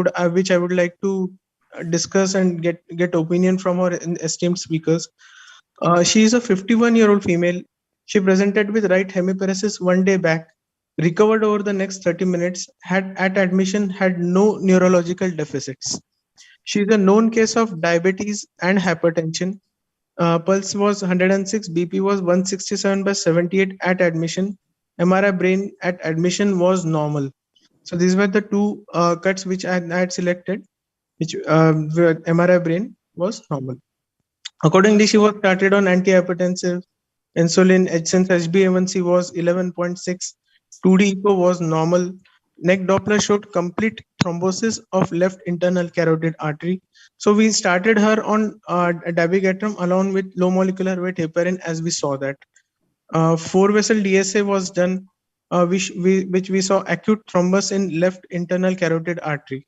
I would like to discuss and get opinion from our esteemed speakers. She is a 51-year-old female. She presented with right hemiparesis 1 day back, recovered over the next 30 minutes, had at admission had no neurological deficits. She is a known case of diabetes and hypertension. Pulse was 106, BP was 167/78 at admission. MRI brain at admission was normal. So these were the two cuts which I had selected, which where MRI brain was normal. Accordingly, she was started on antihypertensive, insulin, since HbA1c was 11.6, 2D echo was normal. Neck Doppler showed complete thrombosis of left internal carotid artery. So we started her on dabigatran along with low molecular weight heparin, as we saw that. 4-vessel DSA was done, which we saw acute thrombus in left internal carotid artery.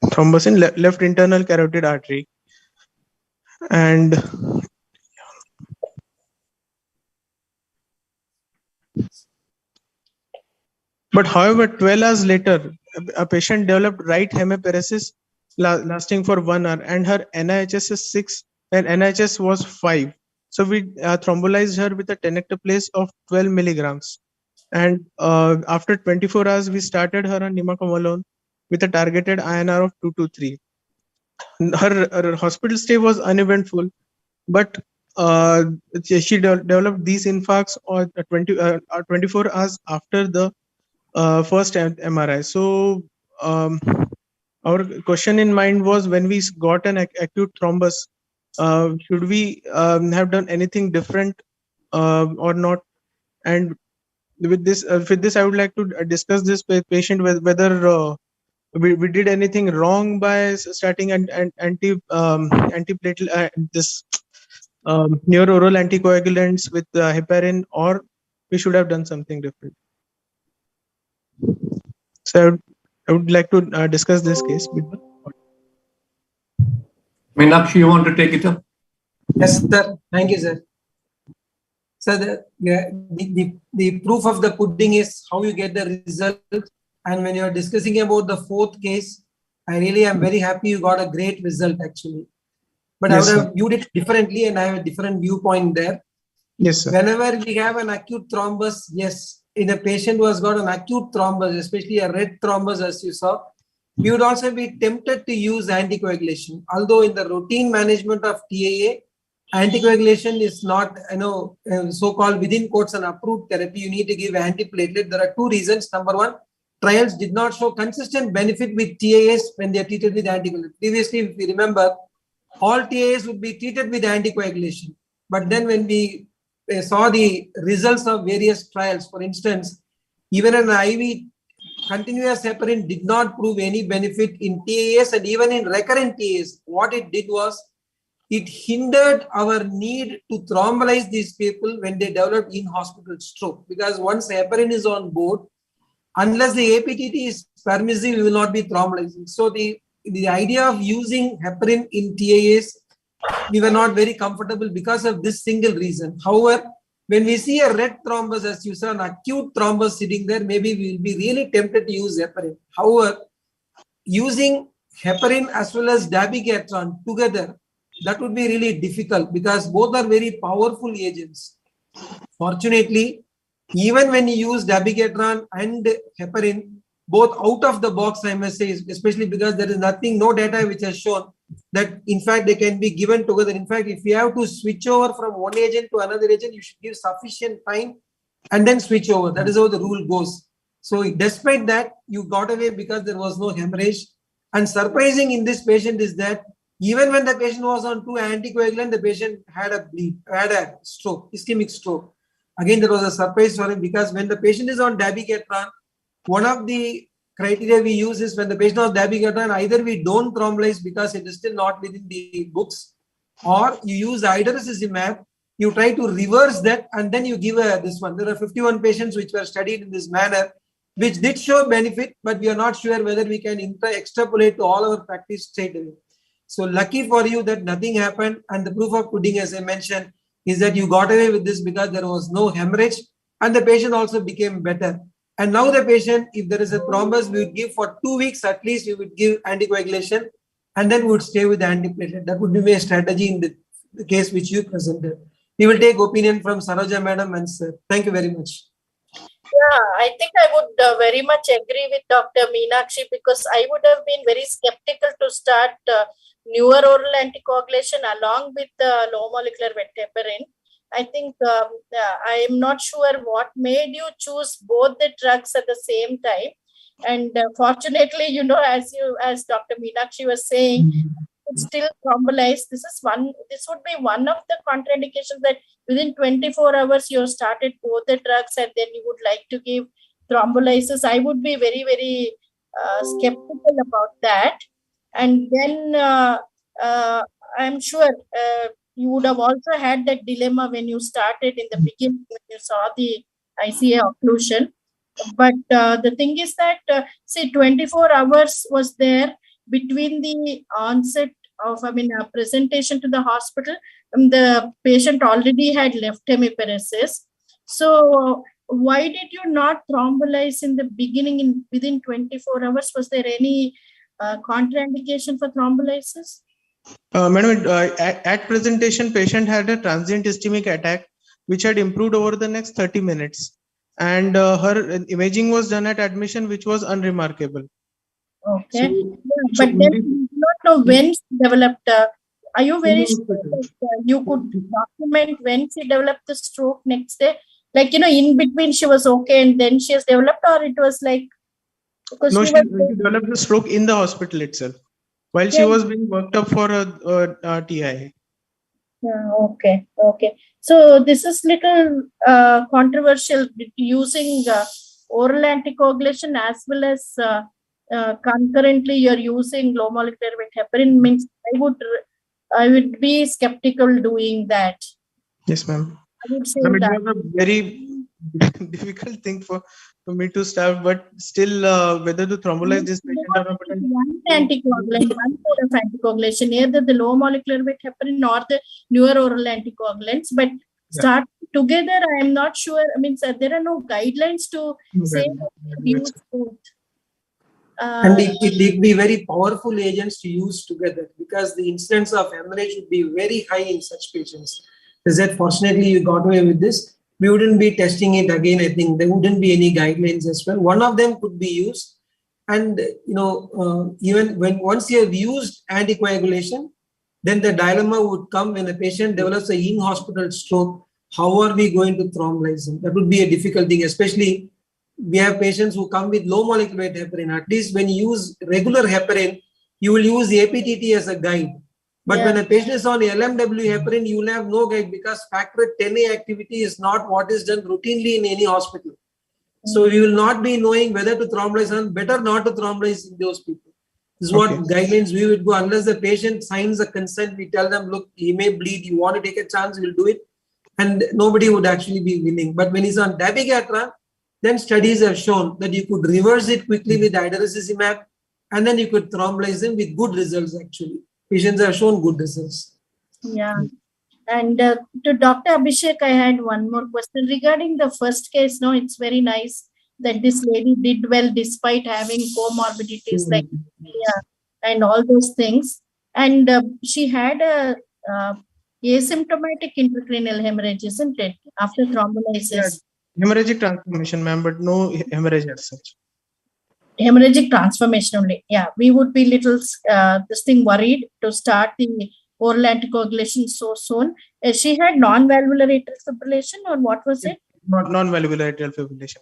Thrombus in left internal carotid artery. And but however, 12 hours later, a patient developed right hemiparesis lasting for 1 hour, and her NIHS is 6 and NIHS was 5. So we thrombolized her with a tenectase of 12 milligrams. And after 24 hours, we started her on nimacomalone with a targeted INR of 2 to 3. Her hospital stay was uneventful, but she developed these infarcts on 24 hours after the first MRI. So our question in mind was, when we got an acute thrombus, should we have done anything different or not? And with this, I would like to discuss this patient whether we did anything wrong by starting antiplatelet this neuro-oral anticoagulants with heparin, or we should have done something different. So I would like to discuss this case. Meenakshi, you want to take it up? Yes, sir. Thank you, sir. So the proof of the pudding is how you get the result. And when you're discussing about the fourth case, I really am very happy you got a great result actually. But Yes, I would sir. have viewed it differently, and I have a different viewpoint there. Yes, sir. Whenever we have an acute thrombus, yes, in a patient who has got an acute thrombus, especially a red thrombus, as you saw, we would also be tempted to use anticoagulation. Although in the routine management of TAA, anticoagulation is not, so-called within quotes an approved therapy. You need to give antiplatelet. There are two reasons. Number one, trials did not show consistent benefit with TAAs when they are treated with anticoagulation. Previously, if you remember, all TAAs would be treated with anticoagulation. But then when we saw the results of various trials, for instance, even an IV continuous heparin did not prove any benefit in TAAs, and even in recurrent TAAs, what it did was it hindered our need to thrombolize these people when they developed in-hospital stroke. Because once heparin is on board, unless the APTT is permissive, we will not be thrombolizing. So the idea of using heparin in TAAs, we were not very comfortable because of this single reason. However, when we see a red thrombus, as you saw, an acute thrombus sitting there, maybe we will be really tempted to use heparin. However, using heparin as well as dabigatran together, that would be really difficult because both are very powerful agents. Fortunately, even when you use dabigatran and heparin, both out of the box, I must say, especially because there is no data which has shown that in fact they can be given together. In fact, if you have to switch over from one agent to another agent, you should give sufficient time and then switch over. That is how the rule goes. So despite that, you got away because there was no hemorrhage. And surprising in this patient is that even when the patient was on 2 anticoagulants, the patient had a stroke, ischemic stroke. Again, there was a surprise for him because when the patient is on dabigatran, one of the criteria we use is when the patient is on dabigatran, either we don't thrombolize because it is still not within the books, or you use idarucizumab, you try to reverse that, and then you give this one. There are 51 patients which were studied in this manner, which did show benefit, but we are not sure whether we can extrapolate to all our practice straight away. So lucky for you that nothing happened, and the proof of pudding, as I mentioned, is that you got away with this because there was no hemorrhage and the patient also became better. And now the patient, if there is a thrombus, we would give for 2 weeks at least, we would give anticoagulation and then we would stay with the antiplatelet. That would be a strategy in the case which you presented. We will take opinion from Saroja madam and sir. Thank you very much. Yeah, I think I would very much agree with Dr. Meenakshi because I would have been very skeptical to start newer oral anticoagulation along with low molecular heparin. I think I am not sure what made you choose both the drugs at the same time. And fortunately, as Dr. Meenakshi was saying, it's still thrombolize. This would be one of the contraindications that within 24 hours you started both the drugs and then you would like to give thrombolysis. I would be very, very skeptical about that. And then I'm sure you would have also had that dilemma when you started in the beginning, when you saw the ICA occlusion. But the thing is that, 24 hours was there between the onset presentation to the hospital, the patient already had left hemiparesis. So why did you not thrombolyze in the beginning within 24 hours? Was there any contraindication for thrombolysis? Madam, at presentation, patient had a transient ischemic attack, which had improved over the next 30 minutes. And her imaging was done at admission, which was unremarkable. Okay. But then you do not know when she developed. Are you very sure that you could document when she developed the stroke next day? Like, in between she was okay and then she has developed, or it was like... No, she developed the stroke in the hospital itself while she was being worked up for a TI. Yeah, okay. So this is little controversial, using oral anticoagulation as well as concurrently you're using low molecular weight heparin. Means I would be skeptical doing that. Yes, ma'am. I would say It that was a very difficult thing for me to start, but still, whether to thrombolyze this patient or not. One anticoagulant, one mode of anticoagulation, either the low molecular weight heparin or the newer oral anticoagulants, but start together. I am not sure. There are no guidelines to say use both. And it will be very powerful agents to use together, because the incidence of hemorrhage would be very high in such patients. That fortunately you got away with this. We wouldn't be testing it again. I think there wouldn't be any guidelines as well. One of them could be used. And, even once you have used anticoagulation, then the dilemma would come when a patient develops an in-hospital stroke. How are we going to thrombolyze them? That would be a difficult thing, especially we have patients who come with low molecular weight heparin. At least when you use regular heparin, you will use the APTT as a guide. But when a patient is on LMW heparin, you will have no guide, because factor 10A activity is not what is done routinely in any hospital. So we will not be knowing whether to thrombolyze, and better not to thrombolyze in those people. This is what guidelines we would go. Unless the patient signs a consent, we tell them, look, he may bleed, you want to take a chance, we'll do it. And nobody would actually be willing. But when he's on dabigatran, then studies have shown that you could reverse it quickly with idarucizumab, and then you could thrombolyze them with good results actually. Patients have shown good results. Yeah. And to Dr. Abhishek, I had one more question regarding the first case. No, it's very nice that this lady did well despite having comorbidities like and all those things. And she had a asymptomatic intracranial hemorrhage, isn't it? After thrombolysis. Hemorrhagic transformation, ma'am, but no hemorrhage as such. Hemorrhagic transformation only. Yeah, we would be little worried to start the oral anticoagulation so soon. She had non-valvular atrial fibrillation, or what was it? Non-valvular atrial fibrillation.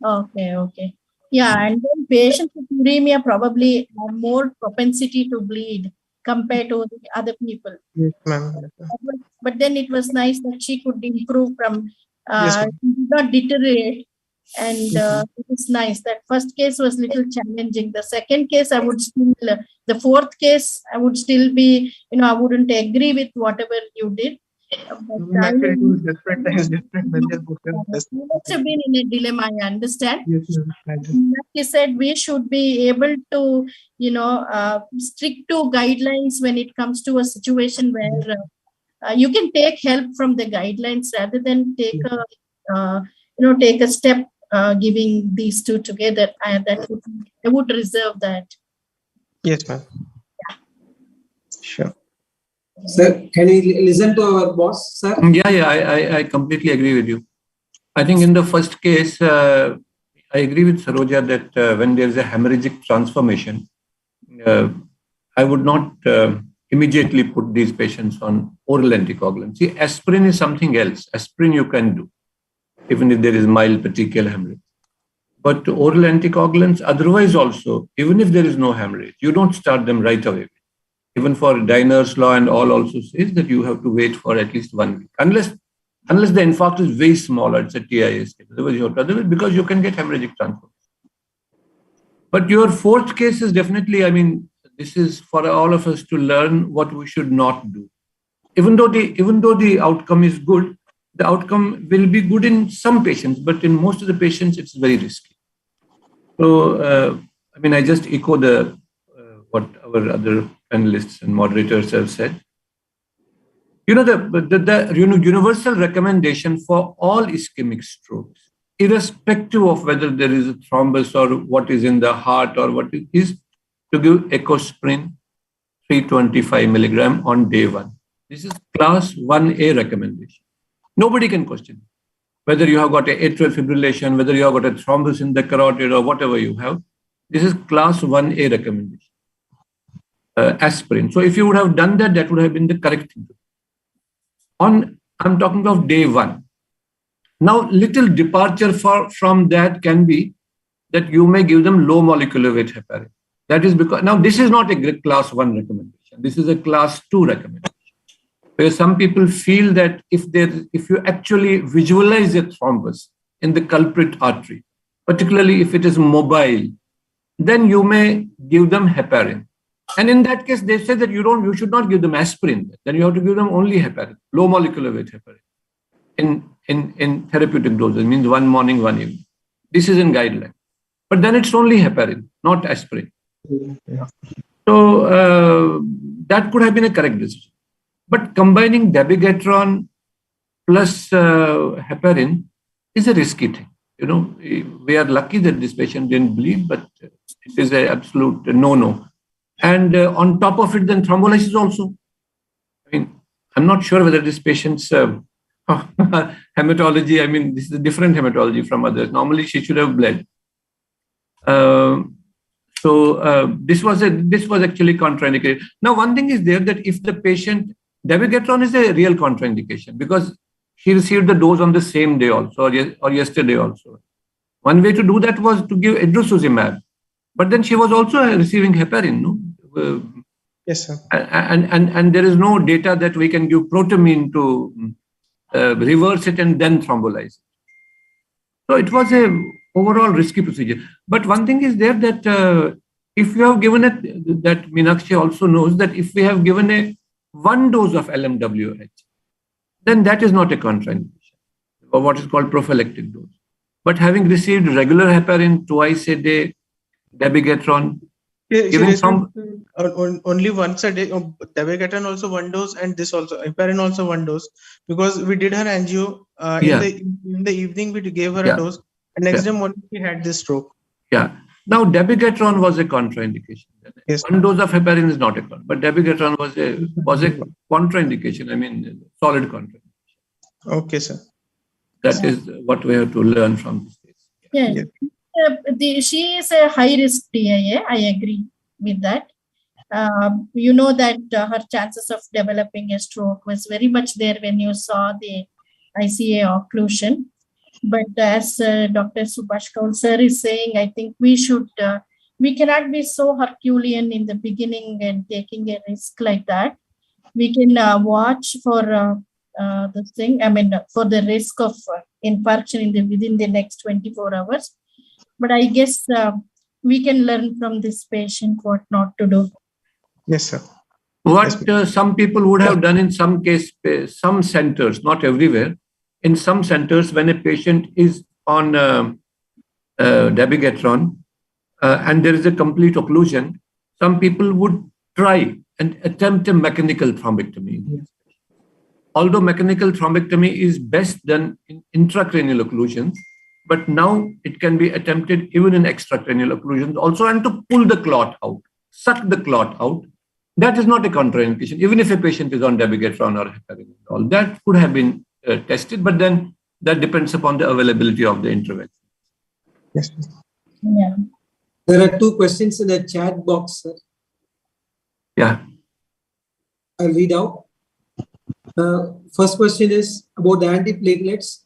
Okay. Yeah, and then patients with uremia probably have more propensity to bleed compared to the other people. Yes, ma'am. But then it was nice that she could improve from, did not deteriorate. And it was nice. That first case was little challenging. The second case, I would still, the fourth case, I would still be, I wouldn't agree with whatever you did. Actually, it was different times, different measures. You must have been in a dilemma, I understand. Yes, like you said, we should be able to, stick to guidelines when it comes to a situation where you can take help from the guidelines rather than take a step giving these two together. I would reserve that. Yes, ma'am. Yeah. Sure. Sir, can we listen to our boss, sir? Yeah, I completely agree with you. I think in the first case, I agree with Saroja that when there is a hemorrhagic transformation, I would not immediately put these patients on oral anticoagulants. See, aspirin is something else. Aspirin you can do, even if there is mild petechial hemorrhage. But oral anticoagulants, otherwise also, even if there is no hemorrhage, you don't start them right away. Even for Diner's law and all also says that you have to wait for at least 1 week. Unless the infarct is very small, it's a TIA stage. Otherwise, you have to do it because you can get hemorrhagic transformation. But your fourth case is definitely, this is for all of us to learn what we should not do. Even though the outcome is good, the outcome will be good in some patients, but in most of the patients, it's very risky. So, I just echo what our other panelists and moderators have said. The universal recommendation for all ischemic strokes, irrespective of whether there is a thrombus or what is in the heart or what it is, to give ecosprin 325 milligram on day 1. This is class 1A recommendation. Nobody can question whether you have got a atrial fibrillation, whether you have got a thrombus in the carotid or whatever you have. This is class 1A recommendation. Aspirin. So if you would have done that, that would have been the correct thing. I'm talking of day 1. Now, little departure from that can be that you may give them low molecular weight heparin. That is because, now this is not a class 1 recommendation. This is a class 2 recommendation. Where some people feel that if you actually visualize a thrombus in the culprit artery, particularly if it is mobile, then you may give them heparin. And in that case, they say that you should not give them aspirin. Then you have to give them only heparin, low molecular weight heparin, in therapeutic doses, means 1 morning, 1 evening. This is in guideline. But then it's only heparin, not aspirin. Yeah. So that could have been a correct decision. But combining dabigatran plus heparin is a risky thing. We are lucky that this patient didn't bleed, but it is an absolute no-no. And on top of it, then thrombolysis also. I mean, I'm not sure whether this patient's hematology, I mean, this is a different hematology from others. Normally, she should have bled. So this was actually contraindicated. Now, one thing is there that if the patient, dabigatran is a real contraindication because she received the dose on the same day also or yesterday also. One way to do that was to give edrasuzumab, but then she was also receiving heparin, no? Yes, sir. And there is no data that we can give protamine to reverse it and then thrombolyze it. So it was a overall risky procedure. But one thing is there that if you have given it, that Meenakshi also knows that if we have given a 1 dose of LMWH, then that is not a contraindication, or what is called prophylactic dose. But having received regular heparin twice a day, dabigatran, only once a day, dabigatran also 1 dose, and this also heparin also 1 dose, because we did her angio in the evening. We gave her a dose, and next day morning she had this stroke. Yeah. Now dabigatran was a contraindication. Yes. 1 dose of heparin is not a con, but dabigatran was a contraindication. I mean, solid contraindication. Okay, sir. That is what we have to learn from this case. Yeah. She is a high risk TIA. I agree with that. You know that her chances of developing a stroke was very much there when you saw the ICA occlusion. But as Dr. Subhash Kaul sir is saying, I think we cannot be so Herculean in the beginning and taking a risk like that. We can watch for the thing. I mean, for the risk of infarction within the next 24 hours. But I guess we can learn from this patient what not to do. Yes, sir. What some people would have done in some case, some centers, not everywhere, in some centers when a patient is on dabigatran and there is a complete occlusion, some people would try and attempt a mechanical thrombectomy. Yes. Although mechanical thrombectomy is best done in intracranial occlusions, but now it can be attempted even in extracranial occlusions also, and to pull the clot out, suck the clot out. That is not a contraindication, even if a patient is on dabigatran or heparin. All that could have been tested, but then that depends upon the availability of the intervention. Yes. Yeah. There are 2 questions in the chat box, sir. Yeah. I'll read out. First question is about the antiplatelets.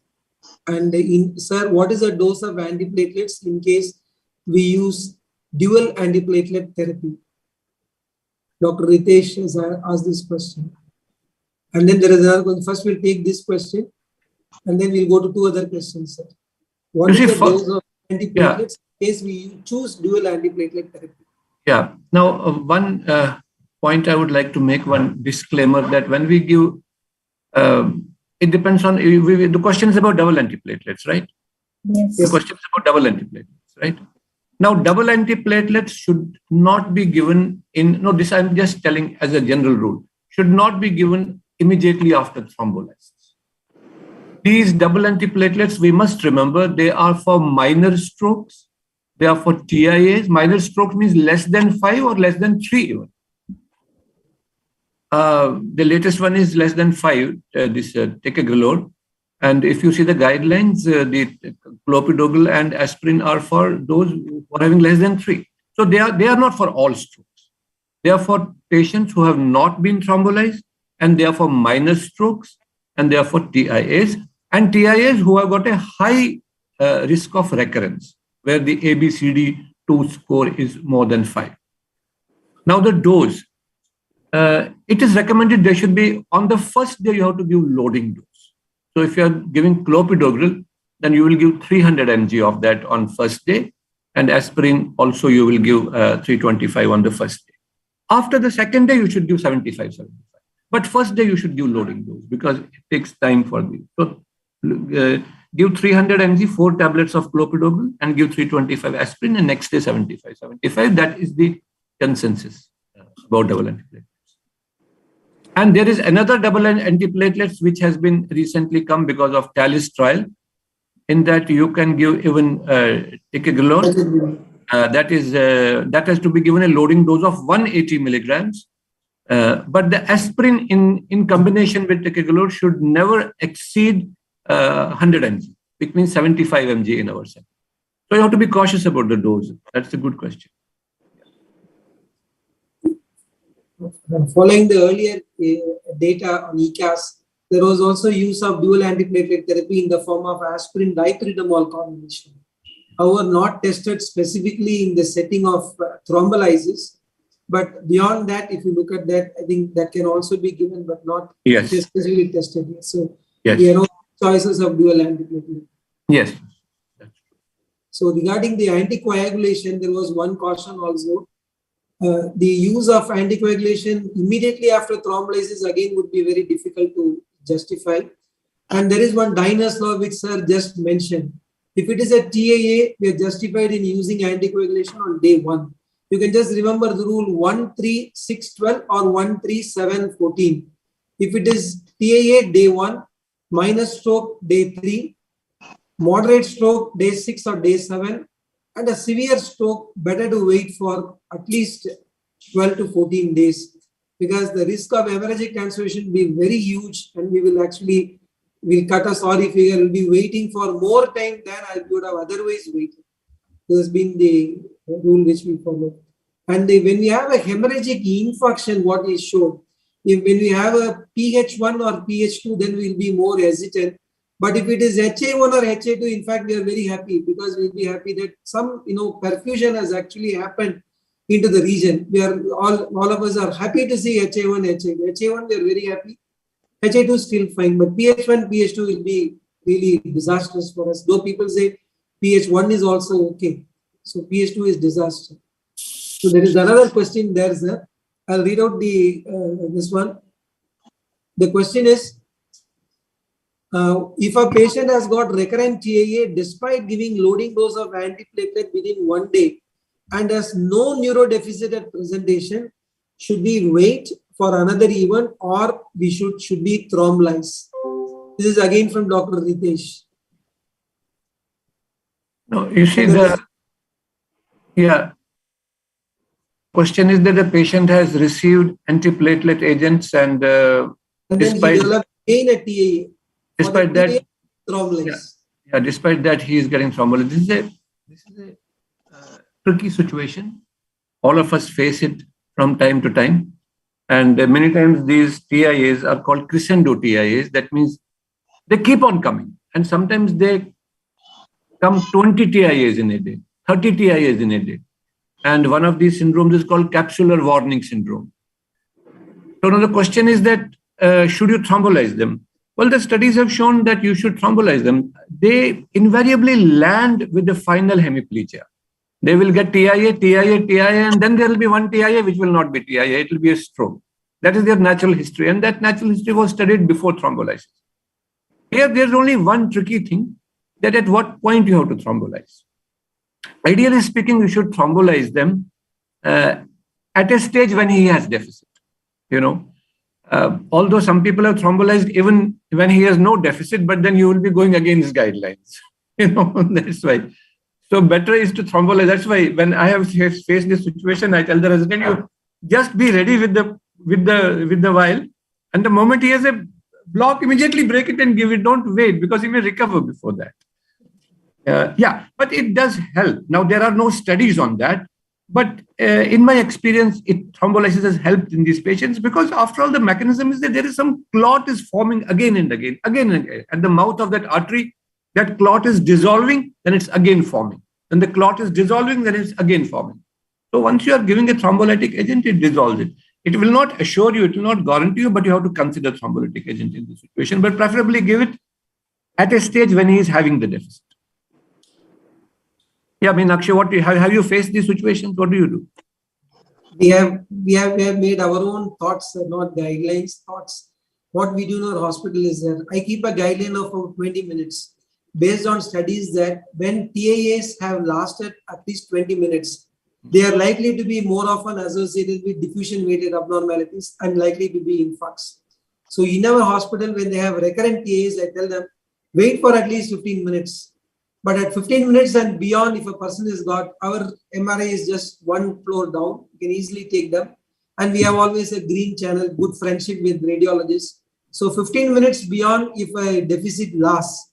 And sir, what is the dose of antiplatelets in case we use dual antiplatelet therapy? Dr. Ritesh has asked this question. And then there is another one. First, we'll take this question, and then we'll go to 2 other questions, sir. What is the dose of antiplatelets in case we choose dual antiplatelet therapy? Yeah. Now, one point I would like to make, one disclaimer, that when we give, it depends on, the question is about double antiplatelets, right? Yes. The question is about double antiplatelets, right? Now, double antiplatelets should not be given this I'm just telling as a general rule, should not be given immediately after thrombolysis. These double antiplatelets, we must remember, they are for minor strokes. They are for TIAs. Minor stroke means less than 5 or less than 3 even. The latest one is less than 5, this ticagrelor. And if you see the guidelines, the clopidogrel and aspirin are for those who are having less than 3. So they are not for all strokes. They are for patients who have not been thrombolized, and they are for minor strokes, and they are for TIAs. And TIAs who have got a high risk of recurrence, where the ABCD2 score is more than 5. Now the dose, it is recommended they should be on the first day you have to give loading dose. So if you are giving clopidogrel, then you will give 300 mg of that on first day, and aspirin also you will give 325 on the first day. After the second day, you should give 75. But first day you should give loading dose because it takes time for the. So give 300 mg, 4 tablets of clopidogrel, and give 325 aspirin, and next day 75. That is the consensus about double antiplatelets. And there is another double antiplatelets which has been recently come because of TALIS trial, in that you can give even ticagrelor. That has to be given a loading dose of 180 milligrams. But the aspirin in combination with ticagrelor should never exceed 100 mg, which means 75 mg in our setting. So you have to be cautious about the dose. That's a good question. Following the earlier data on ECAS, there was also use of dual antiplatelet therapy in the form of aspirin dipyridamole combination. However, not tested specifically in the setting of thrombolysis. But beyond that, if you look at that, I think that can also be given, but not specifically tested yet. So there are no choices of dual antiplatelet. Yes. So regarding the anticoagulation, there was one caution also. The use of anticoagulation immediately after thrombolysis again would be very difficult to justify. And there is one Diner's law which sir just mentioned. If it is a TAA, we are justified in using anticoagulation on day 1. You can just remember the rule 13612 or 13714. If it is TAA day 1, minor stroke day 3, moderate stroke day 6 or day 7, and a severe stroke, better to wait for at least 12 to 14 days, because the risk of hemorrhagic transfusion will be very huge, and we will actually cut a sorry figure. We'll be waiting for more time than I would have otherwise waited. This has been the rule which we follow. And when we have a hemorrhagic infarction, what is shown, when we have a PH1 or PH2, then we'll be more hesitant. But if it is HA1 or HA2, in fact, we are very happy, because we'll be happy that some perfusion has actually happened into the region. We are all of us are happy to see HA1, HA2. HA1 we are very happy. HA2 is still fine, but PH1, PH2 will be really disastrous for us. Though people say PH1 is also okay, so PH2 is disaster. So there is another question there, sir. I'll read out this one. The question is, if a patient has got recurrent TAA despite giving loading dose of antiplatelet within 1 day and has no neurodeficit at presentation, should we wait for another event, or we should be thrombolized? This is again from Dr. Ritesh. No, you see question is that the patient has received antiplatelet agents and despite then he developed again a TAA. Despite that, despite that he is getting thrombolysis. This is a tricky situation. All of us face it from time to time, and many times these TIAs are called crescendo TIAs. That means they keep on coming, and sometimes they come 20 TIAs in a day, 30 TIAs in a day, and one of these syndromes is called capsular warning syndrome. So now the question is that should you thrombolyze them? Well, the studies have shown that you should thrombolyze them. They invariably land with the final hemiplegia. They will get TIA, and then there will be one TIA which will not be TIA. It will be a stroke. That is their natural history, and that natural history was studied before thrombolysis. Here, there's only one tricky thing, that at what point you have to thrombolyze. Ideally speaking, you should thrombolize them at a stage when he has deficit. Although some people have thrombolized even when he has no deficit, but then you will be going against guidelines. That's why. So better is to thrombolize. That's why when I have faced this situation, I tell the resident, you just be ready with the vial, and the moment he has a block, immediately break it and give it. Don't wait, because he may recover before that. But it does help. Now, there are no studies on that, but in my experience, thrombolysis has helped in these patients, because after all, the mechanism is that there is some clot is forming again and again at the mouth of that artery. That clot is dissolving, then it's again forming. Then the clot is dissolving, then it's again forming. So once you are giving a thrombolytic agent, it dissolves it. It will not assure you, it will not guarantee you, but you have to consider thrombolytic agent in this situation, but preferably give it at a stage when he is having the deficit. Yeah, Meenakshi, have you faced these situations? What do you do? We have made our own thoughts, not guidelines, thoughts. What we do in our hospital is that I keep a guideline of about 20 minutes based on studies that when TIAs have lasted at least 20 minutes, they are likely to be more often associated with diffusion-mediated abnormalities and likely to be infarcts. So in our hospital, when they have recurrent TIAs, I tell them, wait for at least 15 minutes. But at 15 minutes and beyond, if a person has got, our MRI is just one floor down, you can easily take them. And we have always a green channel, good friendship with radiologists. So 15 minutes beyond, if a deficit lasts,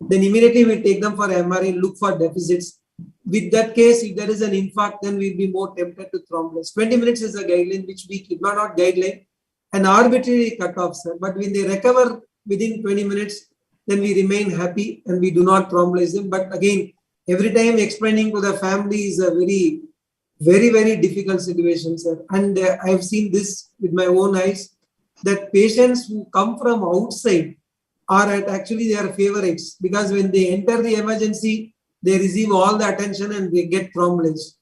then immediately we take them for MRI, look for deficits. With that case, if there is an infarct, then we'll be more tempted to thrombolize. 20 minutes is a guideline which we keep, not guideline, an arbitrary cutoff, sir. But when they recover within 20 minutes, then we remain happy and we do not thrombolize them. But again, every time explaining to the family is a very, very, very difficult situation, sir. And I've seen this with my own eyes, that patients who come from outside are at actually their favorites, because when they enter the emergency, they receive all the attention and they get thrombolized.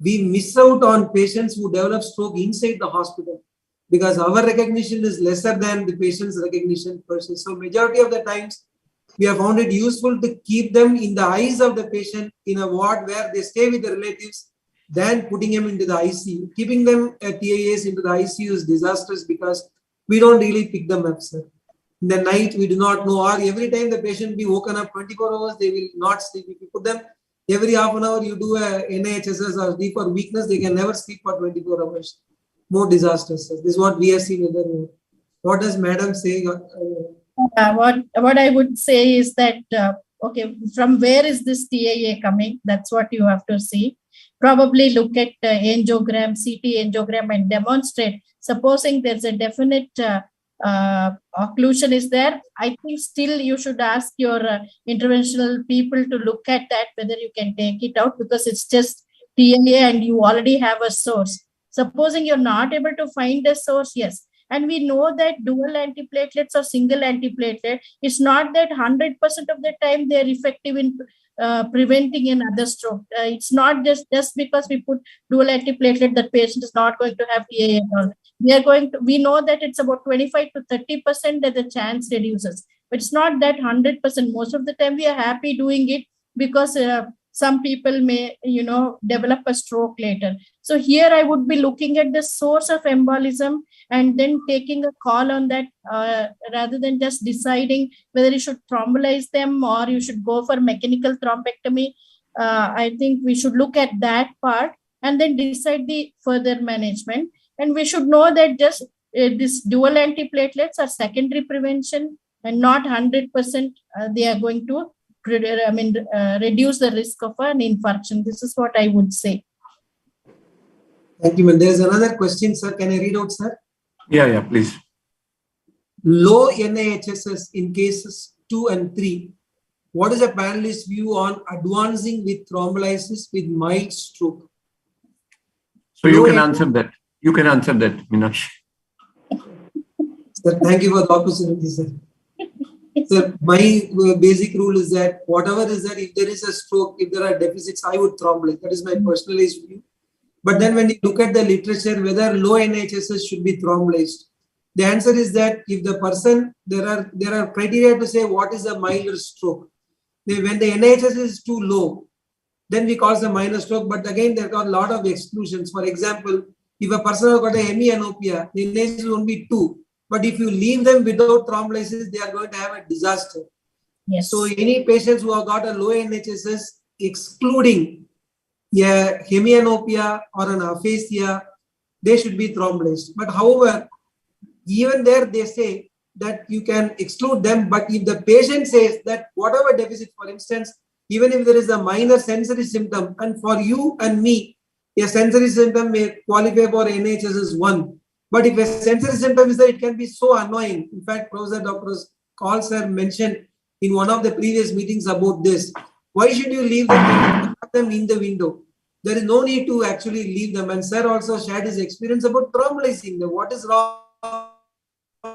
We miss out on patients who develop stroke inside the hospital, because our recognition is lesser than the patient's recognition per se. So majority of the times, we have found it useful to keep them in the eyes of the patient in a ward where they stay with the relatives than putting them into the ICU. Keeping them at TIAs into the ICU is disastrous, because we don't really pick them up, sir. In the night, we do not know, or every time the patient be woken up 24 hours, they will not sleep. If you put them every half an hour, you do a NIHSS or D for weakness, they can never sleep for 24 hours. More disastrous, sir. This is what we have seen in the room. What does madam say? What I would say is that, okay, from where is this TIA coming? That's what you have to see. Probably look at angiogram, CT angiogram, and demonstrate. Supposing there's a definite occlusion is there, I think still you should ask your interventional people to look at that, whether you can take it out, because it's just TIA and you already have a source. Supposing you're not able to find a source, yes. And we know that dual antiplatelets or single antiplatelet, it's not that 100% of the time they're effective in preventing another stroke. It's not just because we put dual antiplatelet, that patient is not going to have TIA at all. We know that it's about 25 to 30% that the chance reduces, but it's not that 100%. Most of the time we are happy doing it, because some people may, develop a stroke later. So here I would be looking at the source of embolism and then taking a call on that, rather than just deciding whether you should thrombolize them or you should go for mechanical thrombectomy. I think we should look at that part and then decide the further management. And we should know that just this dual antiplatelets are secondary prevention and not 100%. They are going to reduce the risk of an infarction. This is what I would say. Thank you, ma'am. There is another question, sir. Can I read out, sir? Yeah, please. Low NIHSS in cases 2 and 3. What is a panelist's view on advancing with thrombolysis with mild stroke? So you can answer that. You can answer that, Meenakshi. Sir, thank you for the opportunity, sir. So my basic rule is that whatever is that, if there is a stroke, if there are deficits, I would thrombolize. That is my personalized view. But then when you look at the literature, whether low NIHSS should be thrombolized, the answer is that if the person, there are criteria to say what is a milder stroke. When the NIHSS is too low, then we call it a minor stroke. But again, there are a lot of exclusions. For example, if a person has got a hemianopia, the NHS is only 2. But if you leave them without thrombolysis, they are going to have a disaster. Yes. So any patients who have got a low NHSS, excluding a hemianopia or an aphasia, they should be thrombolized. But however, even there they say that you can exclude them, but if the patient says that whatever deficit, for instance, even if there is a minor sensory symptom, and for you and me, a sensory symptom may qualify for NHSS 1. But if a sensory symptom is there, it can be so annoying. In fact, Professor Dr. Kaul sir mentioned in one of the previous meetings about this. Why should you leave them in the window? There is no need to actually leave them. And sir also shared his experience about thrombolizing them. What is wrong?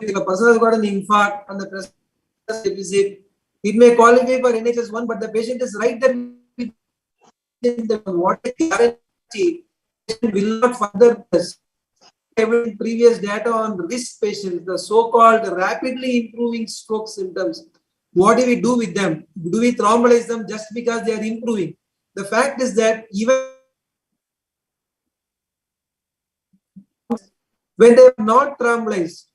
If a person has got an infarct and the pressure deficit, it may qualify for NHS 1, but the patient is right there. What is guarantee? Patient will not further press. Previous data on risk patients, the so-called rapidly improving stroke symptoms. What do we do with them? Do we thrombolize them just because they are improving? The fact is that even when they are not thrombolized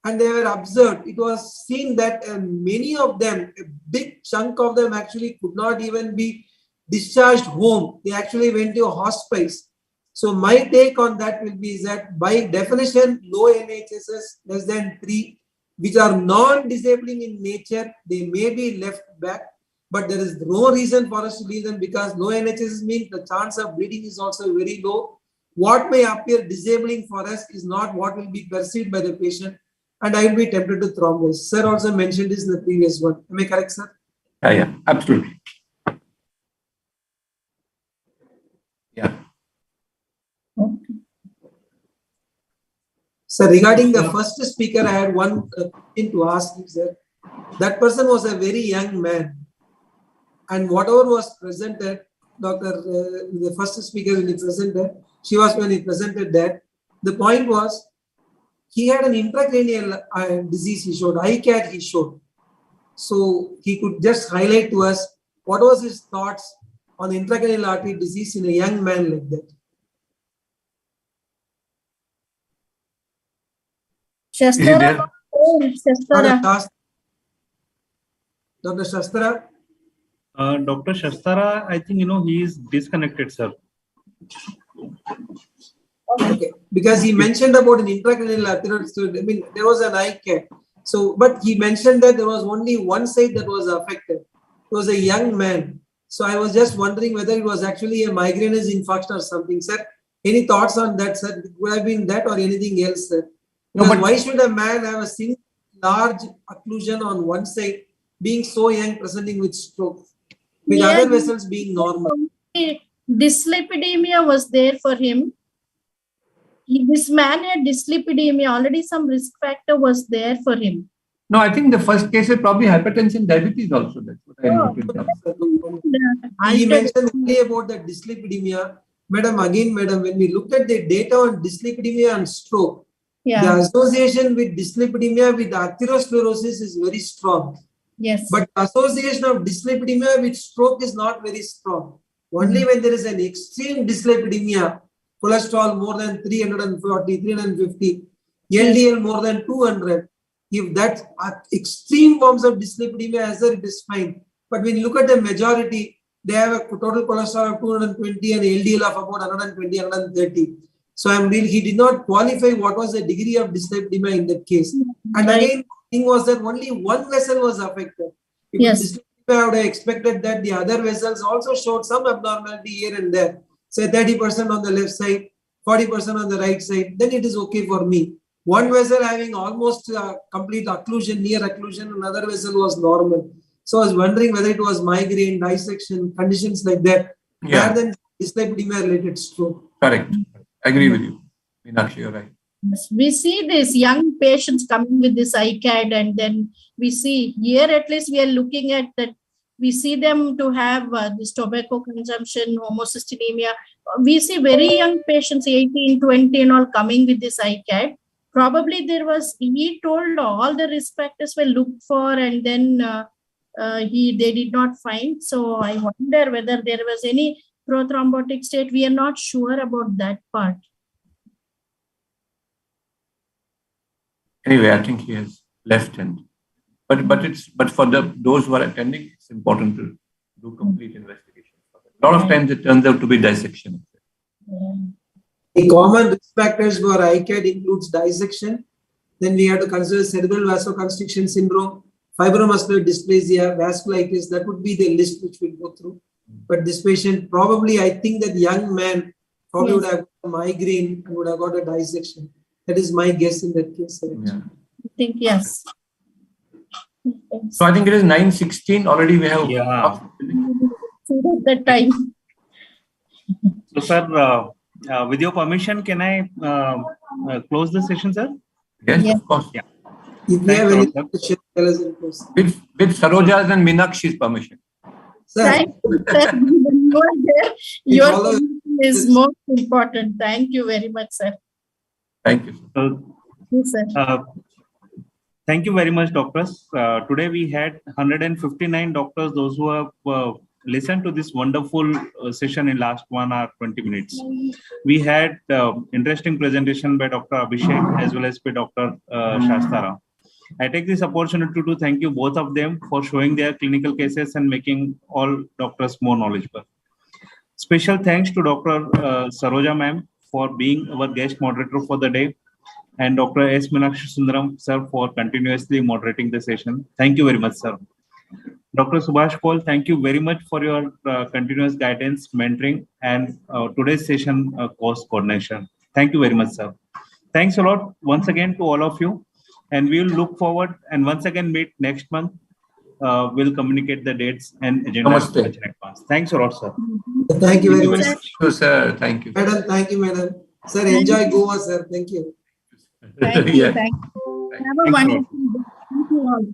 and they were observed, it was seen that many of them, a big chunk of them actually could not even be discharged home. They actually went to a hospice. So my take on that will be is that by definition, low NHSS less than 3, which are non-disabling in nature, they may be left back, but there is no reason for us to leave them because low NHSS means the chance of bleeding is also very low. What may appear disabling for us is not what will be perceived by the patient, and I will be tempted to thrombolize. Sir also mentioned this in the previous one. Am I correct, sir? Yeah, absolutely. Yeah. Okay. So regarding the first speaker, I had one question to ask you, sir. That person was a very young man, and whatever was presented, the first speaker when he presented, when he presented that, the point was he had an intracranial disease he showed, ICAD he showed. So he could just highlight to us what was his thoughts on intracranial artery disease in a young man like that. Is he Shastara. there? Oh, Shastara. Dr. Shastra? Dr. Shastara, I think, he is disconnected, sir. Okay, because he mentioned about an intracranial arterial fluid. I mean, there was an ICAD. So, but he mentioned that there was only one side that was affected. It was a young man. So I was just wondering whether it was actually a migrainous infarction or something, sir. Any thoughts on that, sir? Would have been that or anything else, sir? Because no, why should a man have a single large occlusion on one side, being so young, presenting with stroke, with other vessels being normal? Dyslipidemia was there for him. This man had dyslipidemia. Already some risk factor was there for him. No, I think the first case is probably hypertension, diabetes also. That's what I noted down. He mentioned only about the dyslipidemia. Madam, when we looked at the data on dyslipidemia and stroke, the association with dyslipidemia with atherosclerosis is very strong. Yes. But the association of dyslipidemia with stroke is not very strong. Only when there is an extreme dyslipidemia, cholesterol more than 340, 350, LDL more than 200, if that extreme forms of dyslipidemia as it is fine. But when you look at the majority, they have a total cholesterol of 220 and LDL of about 120, 130. So he did not qualify what was the degree of dyslipidemia in that case. And again, the thing was that only one vessel was affected. If dyslipidemia, I would have expected that the other vessels also showed some abnormality here and there. Say 30% on the left side, 40% on the right side, then it is okay for me. One vessel having almost complete occlusion, near occlusion, another vessel was normal. So I was wondering whether it was migraine, dissection, conditions like that, rather than dyslipidemia related stroke. Correct. I agree with you. Meenakshi, you're right. Yes, we see these young patients coming with this ICAD, and then we see here at least we are looking at that. We see them to have this tobacco consumption, homocystinemia. We see very young patients, 18, 20 and all coming with this ICAD. Probably he told all the risk factors were looked for, and then they did not find. So I wonder whether there was any prothrombotic state. We are not sure about that part. Anyway, I think he has left hand. But for those who are attending, it's important to do complete investigation. A lot of times it turns out to be dissection. The common risk factors for ICAD includes dissection. Then we have to consider cerebral vasoconstriction syndrome, fibromuscular dysplasia, vasculitis. That would be the list which we'll go through. But this patient, probably, I think that young man probably would have got a migraine and would have got a dissection. That is my guess in that case. Yeah. I think yes. So I think it is 9:16 already. We have That time. So, sir, with your permission, can I close the session, sir? Yes, of course. Yeah. If we have any question, tell us in person. With Saroja's and Meenakshi's permission. Sir, Thank you, sir. You are there. Your permission is most important. Thank you very much, sir. Thank you. Yes, sir. Thank you very much, doctors. Today we had 159 doctors, those who have listened to this wonderful session in last 1 hour, 20 minutes. We had interesting presentation by Dr. Abhishek as well as by Dr. Shastara. I take this opportunity to thank you both of them for showing their clinical cases and making all doctors more knowledgeable. Special thanks to Dr. Saroja ma'am for being our guest moderator for the day, and Dr. S. Meenakshi Sundaram sir for continuously moderating the session. Thank you very much, sir. Dr. Subhash Paul, thank you very much for your continuous guidance, mentoring, and today's session course coordination. Thank you very much, sir. Thanks a lot once again to all of you, and we will look forward and once again meet next month. We'll communicate the dates and agenda in advance. Thanks a lot, sir. thank you very much. Thank you, sir. Thank you. Madam, thank you, madam. Sir, enjoy Goa, sir. Thank you. Thank you. Yeah. Thank you. Have a wonderful day. Thank you all.